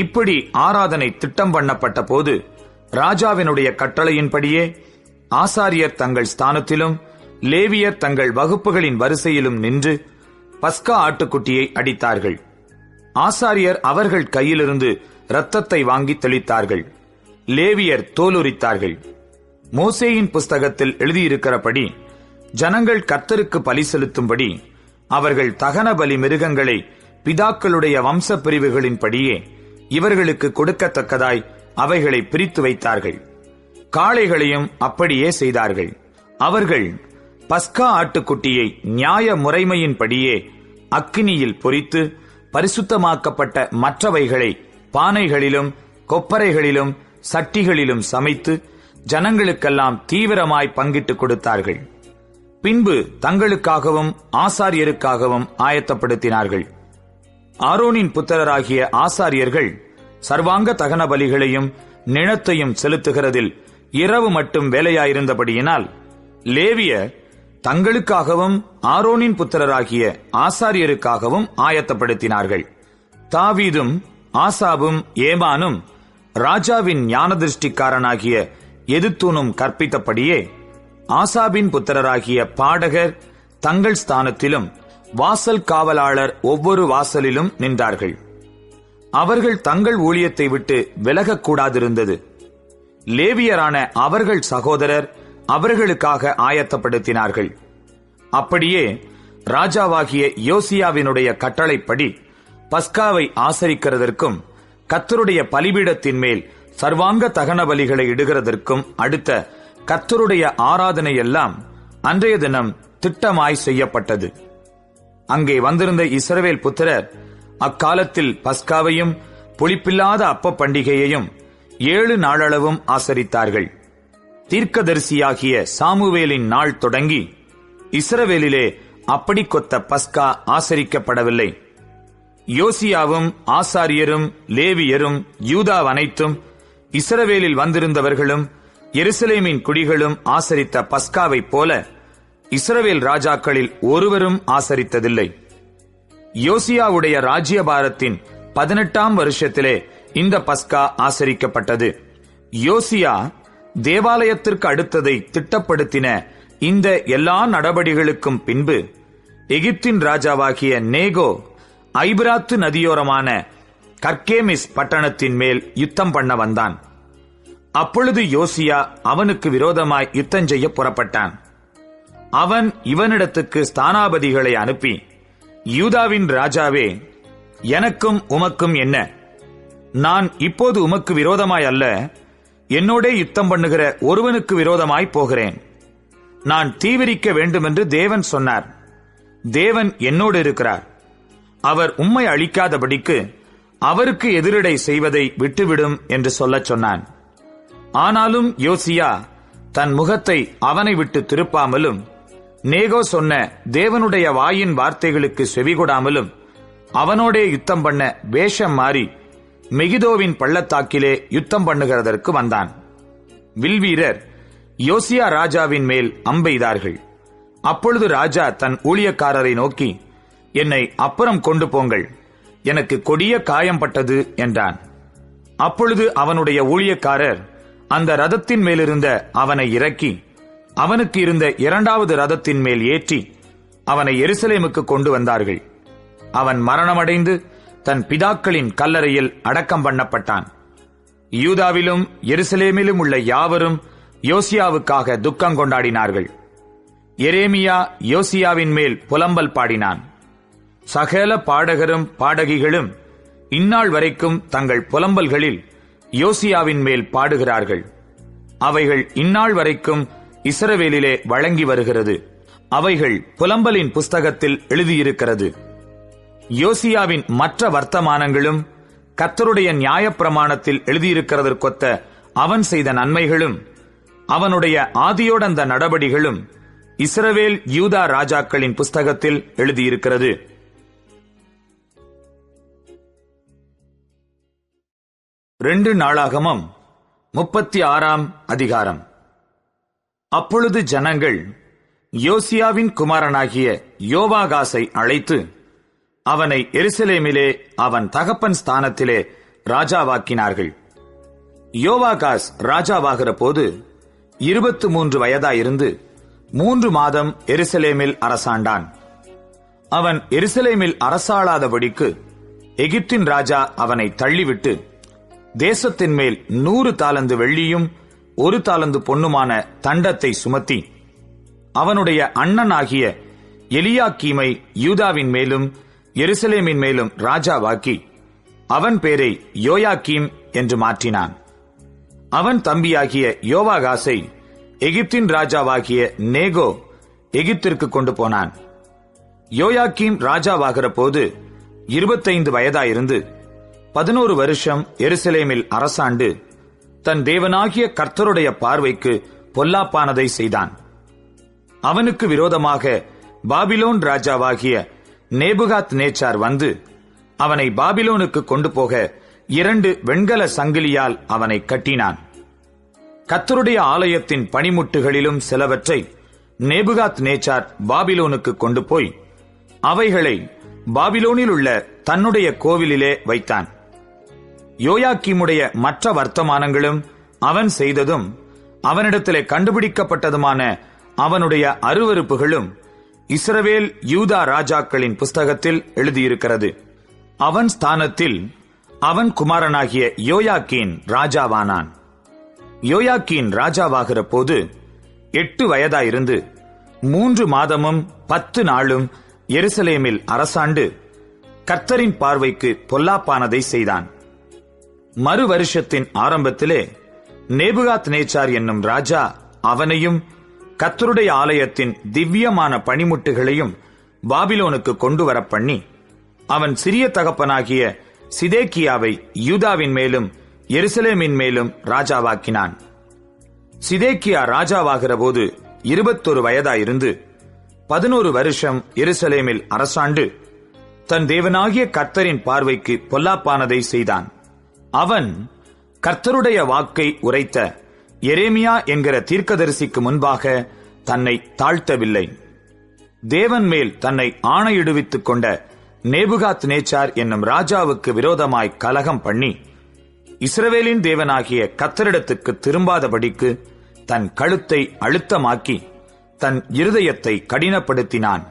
இப்படி ஆராதனை திட்டம் பண்ணப்பட்ட போது ராஜாவினுடைய கட்டளையின்படியே ஆசாரியர் தங்கள் ஸ்தானத்திலும் லேவியர் தங்கள் வகுப்புகளின் வரிசையிலும் நின்று பஸ்கா ஆட்டுக்குட்டியை அடித்தார்கள். ஆசாரியர் அவர்கள் கையிலிருந்து இரத்தத்தை வாங்கி தெளித்தார்கள். லேவியர் தோலுரித்தார்கள். மோசேயின் புஸ்தகத்தில் எழுதியிருக்கிறபடி ஜனங்கள் கர்த்தருக்கு பலி செலுத்தும்படி அவர்கள் தகன பலி மிருகங்களை பிதாக்களுடைய வம்ச பிரிவுகளின்படியே இவர்களுக்கு கொடுக்கத்தக்கதாய் அவைகளை பிரித்து வைத்தார்கள். காளைகளையும் அப்படியே செய்தார்கள். அவர்கள் பஸ்கா ஆட்டுக்குட்டியை நியாய முறைமையின்படியே அக்கினியில் பொரித்து பரிசுத்தமாக்கப்பட்ட மற்றவைகளை பானைகளிலும் கொப்பரைகளிலும் சட்டிகளிலும் சமைத்து ஜனங்களுக்கெல்லாம் தீவிரமாய் பங்கிட்டுக் கொடுத்தார்கள். பின்பு தங்களுக்காகவும் ஆசாரியருக்காகவும் ஆயத்தப்படுத்தினார்கள். ஆரோனின் புத்திரராகிய ஆசாரியர்கள் சர்வாங்க தகன பலிகளையும் நிழத்தையும் செலுத்துகிறதில் இரவு மட்டும் வேலையாயிருந்தபடியினால் லேவியர் தங்களுக்காகவும் ஆரோனின் புத்திரராகிய ஆசாரியருக்காகவும் ஆயத்தப்படுத்தினார்கள். தாவீதும் ஆசாபும் ஏமானும் ராஜாவின் ஞானதிருஷ்டிக்காரனாகிய எதுத்தூனும் கற்பித்தபடியே ஆசாபின் புத்திரராகிய பாடகர் தங்கள் ஸ்தானத்திலும் வாசல் காவலாளர் ஒவ்வொரு வாசலிலும் நின்றார்கள். அவர்கள் தங்கள் ஊழியத்தை விட்டு விலகக்கூடாதிருந்தது. லேவியரான அவர்கள் சகோதரர் அவர்களுக்காக ஆயத்தப்படுத்தினார்கள். அப்படியே ராஜாவாகிய யோசியாவினுடைய கட்டளைப்படி பஸ்காவை ஆசரிக்கிறதற்கும் கர்த்தருடைய பலிபீடத்தின் மேல் சர்வாங்க தகன பலிகளை இடுகிறதற்கும் அடுத்த கர்த்தருடைய ஆராதனையெல்லாம் அன்றைய தினம் திட்டமாய் செய்யப்பட்டது. அங்கே வந்திருந்த இஸ்ரவேல் புத்திரர் அக்காலத்தில் பஸ்காவையும் புளிப்பில்லாத அப்ப பண்டிகையையும் 7 நாளளவும் ஆசரித்தார்கள். தீர்க்கதரிசியாகிய சாமுவேலின் நாள் தொடங்கி இஸ்ரவேலிலே அப்படி கொத்த பஸ்கா ஆசரிக்கப்படவில்லை. யோசியாவும் ஆசாரியரும் லேவியரும் யூதாவனைத்தும் இஸ்ரவேலில் வந்திருந்தவர்களும் எருசலேமின் குடிகளும் ஆசரித்த பஸ்காவைப் போல இஸ்ரவேல் ராஜாக்களில் ஒருவரும் ஆசரித்ததில்லை. யோசியாவுடைய ராஜ்யபாரத்தின் 18ஆம் வருஷத்திலே இந்த பஸ்கா ஆசரிக்கப்பட்டது. யோசியா தேவாலயத்திற்கு அடுத்ததை திட்டப்படுத்தின இந்த எல்லா நடபடிகளுக்கும் பின்பு எகிப்தின் ராஜாவாகிய நேகோ ஐபிராத்து நதியோரமான கர்கேமிஸ் பட்டணத்தின் மேல் யுத்தம் பண்ண வந்தான். அப்பொழுது யோசியா அவனுக்கு விரோதமாய் யுத்தம் செய்ய புறப்பட்டான். அவன் இவனிடத்துக்கு ஸ்தானாபதிகளை அனுப்பி, யூதாவின் ராஜாவே, எனக்கும் உமக்கும் என்ன? நான் இப்போது உமக்கு விரோதமாய் அல்ல, என்னோடே யுத்தம் பண்ணுகிற ஒருவனுக்கு விரோதமாய் போகிறேன். நான் தீவிரிக்க வேண்டுமென்று தேவன் சொன்னார். தேவன் என்னோடு இருக்கிறார். அவர் உம்மை அழிக்காதபடிக்கு அவருக்கு எதிரிடை செய்வதை விட்டுவிடும் என்று சொல்லச் சொன்னான். ஆனாலும் யோசியா தன் முகத்தை அவனை விட்டு திருப்பாமலும் நேகோ சொன்ன தேவனுடைய வாயின் வார்த்தைகளுக்கு செவிகொடாமலும் அவனோடே யுத்தம் பண்ண வேஷம் மாறி மெகிதோவின் பள்ளத்தாக்கிலே யுத்தம் பண்ணுகிறதற்கு வந்தான். வில்வீரர் யோசியா ராஜாவின் மேல் அம்பெய்தார்கள். அப்பொழுது ராஜா தன் ஊழியக்காரரை நோக்கி, என்னை அப்புறம் கொண்டு போங்கள், எனக்கு கொடிய காயம்பட்டது என்றான். அப்பொழுது அவனுடைய ஊழியக்காரர் அந்த ரதத்தின் மேலிருந்த அவனை இறக்கி அவனுக்கு இருந்த 2வது ரதத்தின் மேல் ஏற்றி அவனை எருசலேமுக்கு கொண்டு வந்தார்கள். அவன் மரணமடைந்து தன் பிதாக்களின் கல்லறையில் அடக்கம் பண்ணப்பட்டான். யூதாவிலும் எருசலேமிலும் உள்ள யாவரும் யோசியாவுக்காக துக்கம் கொண்டாடினார்கள். எரேமியா யோசியாவின் மேல் புலம்பல் பாடினான். சகல பாடகரும் பாடகிகளும் இந்நாள் வரைக்கும் தங்கள் புலம்பல்களில் யோசியாவின் மேல் பாடுகிறார்கள். அவைகள் இந்நாள் வரைக்கும் இஸ்ரவேலிலே வழங்கி வருகிறது. அவைகள் புலம்பலின் புஸ்தகத்தில் எழுதியிருக்கிறது. யோசியாவின் மற்ற வர்த்தமானங்களும் கர்த்தருடைய நியாயப்பிரமாணத்தில் எழுதியிருக்கிறதற்கொத்த அவன் செய்த நன்மைகளும் அவனுடைய ஆதியோடந்த நடபடிகளும் இஸ்ரவேல் யூதா ராஜாக்களின் புஸ்தகத்தில் எழுதியிருக்கிறது. ரெண்டு நாளாகமம் 36ஆம் அதிகாரம். அப்பொழுது ஜனங்கள் யோசியாவின் குமாரனாகிய யோவாகாசை அழைத்து அவனை எருசலேமிலே அவன் தகப்பன் ஸ்தானத்திலே ராஜாவாக்கினார்கள். யோவாகாஸ் ராஜாவாகிற போது 23 வயதாயிருந்து 3 மாதம் எருசலேமில் அரசாண்டான். அவன் எருசலேமில் அரசாளாதபடிக்கு எகிப்தின் ராஜா அவனை தள்ளிவிட்டு தேசத்தின் மேல் 100 தாலந்து வெள்ளியும் 1 தாலந்து பொன்னுமான தண்டத்தை சுமத்தி அவனுடைய அண்ணனாகிய எலியாக்கீமை யூதாவின் மேலும் எருசலேமின் மேலும் ராஜாவாக்கி அவன் பேரை யோயாக்கீம் என்று மாற்றினான். அவன் தம்பியாகிய யோவாகாசை எகிப்தின் ராஜாவாகிய நேகோ எகிப்திற்கு கொண்டு போனான். யோயாக்கீம் ராஜாவாகிற போது 25 வயதாயிருந்து 11 வருஷம் எருசலேமில் அரசாண்டு தன் தேவனாகிய கர்த்தருடைய பார்வைக்கு பொல்லாப்பானதை செய்தான். அவனுக்கு விரோதமாக பாபிலோன் ராஜாவாகிய நேபுகாத் நேச்சார் வந்து அவனை பாபிலோனுக்கு கொண்டு போக 2 வெண்கல சங்கிலியால் அவனை கட்டினான். கர்த்தருடைய ஆலயத்தின் பணிமுட்டுகளிலும் சிலவற்றை நேபுகாத் நேச்சார் பாபிலோனுக்கு கொண்டு போய் அவைகளை பாபிலோனில் உள்ள தன்னுடைய கோவிலிலே வைத்தான். யோயாக்கீமுடைய மற்ற வர்த்தமானங்களும் அவன் செய்ததும் அவனிடத்திலே கண்டுபிடிக்கப்பட்டதுமான அவனுடைய அருவருப்புகளும் இஸ்ரவேல் யூதா ராஜாக்களின் புஸ்தகத்தில் எழுதியிருக்கிறது. அவன் ஸ்தானத்தில் அவன் குமாரனாகிய யோயாக்கீன் ராஜாவானான். யோயாக்கீன் ராஜாவாகிற போது 8 வயதாயிருந்து 3 மாதமும் 10 நாளும் எருசலேமில் அரசாண்டு கர்த்தரின் பார்வைக்கு பொல்லாப்பானதை செய்தான். மறு வருஷத்தின் ஆரம்பத்திலே நேபுகாத்நேச்சார் என்னும் ராஜா அவனையும் கர்த்தருடைய ஆலயத்தின் திவ்யமான பணிமுட்டுகளையும் பாபிலோனுக்கு கொண்டு வரப்பண்ணி, அவன் சிறிய தகப்பனாகிய சிதேக்கியாவை யூதாவின் மேலும் எருசலேமின் மேலும் ராஜாவாக்கினான். சிதேக்கியா ராஜாவாகிற போது 21 வயதாயிருந்து 11 வருஷம் எருசலேமில் அரசாண்டு தன் தேவனாகிய கர்த்தரின் பார்வைக்கு பொல்லாப்பானதை செய்தான். அவன் கர்த்தருடைய வாக்கை உரைத்த எரேமியா என்கிற தீர்க்கதரிசிக்கு முன்பாக தன்னை தாழ்த்தவில்லை. தேவன் மேல் தன்னை ஆணையிடுவித்துக் கொண்ட நேபுகாத்நேச்சார் என்னும் ராஜாவுக்கு விரோதமாய் கலகம் பண்ணி, இஸ்ரவேலின் தேவனாகிய கர்த்தரிடத்துக்கு திரும்பாதபடிக்கு தன் கழுத்தை அழுத்தமாக்கி தன் இருதயத்தை கடினப்படுத்தினான்.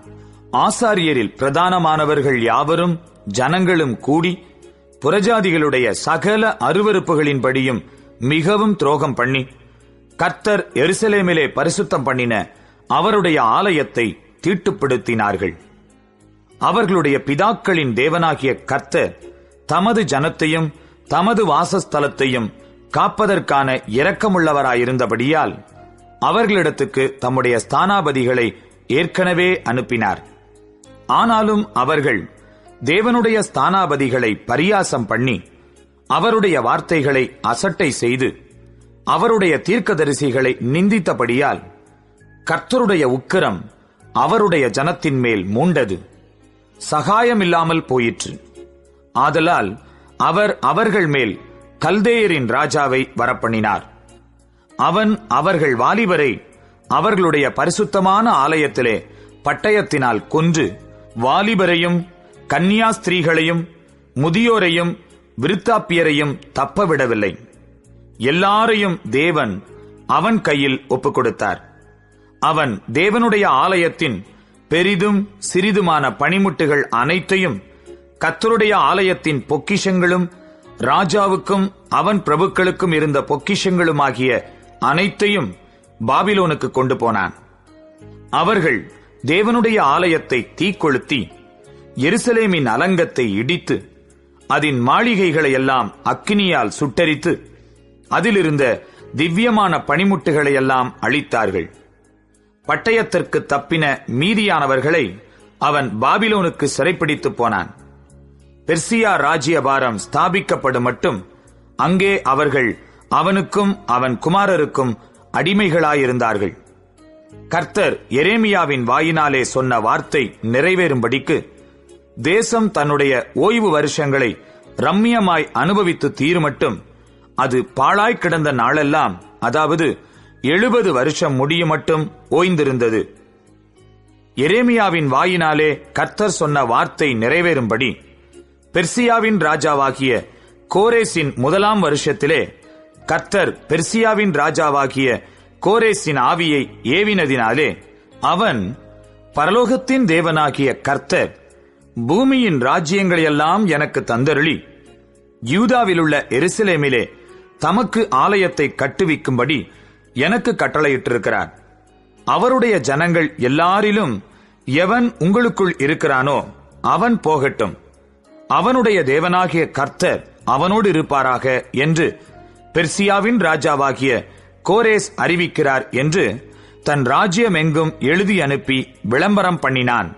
ஆசாரியரில் பிரதானமானவர்கள் யாவரும் ஜனங்களும் கூடி புறஜாதிகளுடைய சகல அருவருப்புகளின்படியும் மிகவும் துரோகம் பண்ணி, கர்த்தர் எருசலேமிலே பரிசுத்தம் பண்ணின அவருடைய ஆலயத்தை தீட்டுப்படுத்தினார்கள். அவர்களுடைய பிதாக்களின் தேவனாகிய கர்த்தர் தமது ஜனத்தையும் தமது வாசஸ்தலத்தையும் காப்பதற்கான இரக்கமுள்ளவராயிருந்தபடியால் அவர்களிடத்துக்கு தம்முடைய ஸ்தானாபதிகளை ஏற்கனவே அனுப்பினார். ஆனாலும் அவர்கள் தேவனுடைய ஸ்தானாபதிகளை பரியாசம் பண்ணி அவருடைய வார்த்தைகளை அசட்டை செய்து அவருடைய தீர்க்கதரிசிகளை நிந்தித்தபடியால் கர்த்தருடைய உக்கிரம் அவருடைய ஜனத்தின் மேல் மூண்டது, சகாயமில்லாமல் போயிற்று. ஆதலால் அவர் அவர்கள் மேல் கல்தேயரின் ராஜாவை வரப்பண்ணினார். அவன் அவர்கள் வாலிபரை அவர்களுடைய பரிசுத்தமான ஆலயத்திலே பட்டயத்தினால் கொன்று வாலிபரையும் கன்னியாஸ்திரீகளையும் முதியோரையும் விருத்தாப்பியரையும் தப்பவிடவில்லை. எல்லாரையும் தேவன் அவன் கையில் ஒப்புக் கொடுத்தார். அவன் தேவனுடைய ஆலயத்தின் பெரிதும் சிறிதுமான பணிமுட்டுகள் அனைத்தையும் கர்த்தருடைய ஆலயத்தின் பொக்கிஷங்களும் ராஜாவுக்கும் அவன் பிரபுக்களுக்கும் இருந்த பொக்கிஷங்களுமாகிய அனைத்தையும் பாபிலோனுக்கு கொண்டு போனான். அவர்கள் தேவனுடைய ஆலயத்தை தீக்கொளுத்தி எருசலேமின் அலங்கத்தை இடித்து அதன் மாளிகைகளையெல்லாம் அக்கினியால் சுட்டரித்து அதிலிருந்த திவ்யமான பணிமுட்டுகளையெல்லாம் அழித்தார்கள். பட்டயத்திற்கு தப்பின மீதியானவர்களை அவன் பாபிலோனுக்கு சிறைப்பிடித்து போனான். பெர்சியா ராஜ்யபாரம் ஸ்தாபிக்கப்படும் மட்டும் அங்கே அவர்கள் அவனுக்கும் அவன் குமாரருக்கும் அடிமைகளாயிருந்தார்கள். கர்த்தர் எரேமியாவின் வாயினாலே சொன்ன வார்த்தை நிறைவேறும்படிக்கு தேசம் தன்னுடைய ஓய்வு வருஷங்களை ரம்மியமாய் அனுபவித்து தீருமட்டும் அது பாழாய் கிடந்த நாளெல்லாம், அதாவது 70 வருஷம் முடியுமட்டும் ஓய்ந்திருந்தது. எரேமியாவின் வாயினாலே கர்த்தர் சொன்ன வார்த்தை நிறைவேறும்படி பெர்சியாவின் ராஜாவாகிய கோரேசின் 1ஆம் வருஷத்திலே கர்த்தர் பெர்சியாவின் ராஜாவாகிய கோரேசின் ஆவியை ஏவினதினாலே அவன், பரலோகத்தின் தேவனாகிய கர்த்தர் பூமியின் ராஜ்யங்களையெல்லாம் எனக்கு தந்தருளி யூதாவிலுள்ள எருசலேமிலே தமக்கு ஆலயத்தை கட்டுவிக்கும்படி எனக்கு கட்டளையிட்டிருக்கிறார். அவருடைய ஜனங்கள் எல்லாரிலும் எவன் உங்களுக்குள் இருக்கிறானோ அவன் போகட்டும், அவனுடைய தேவனாகிய கர்த்தர் அவனோடு இருப்பாராக என்று பெர்சியாவின் ராஜாவாகிய கோரேஸ் அறிவிக்கிறார் என்று தன் ராஜ்யமெங்கும் எழுதி அனுப்பி விளம்பரம் பண்ணினான்.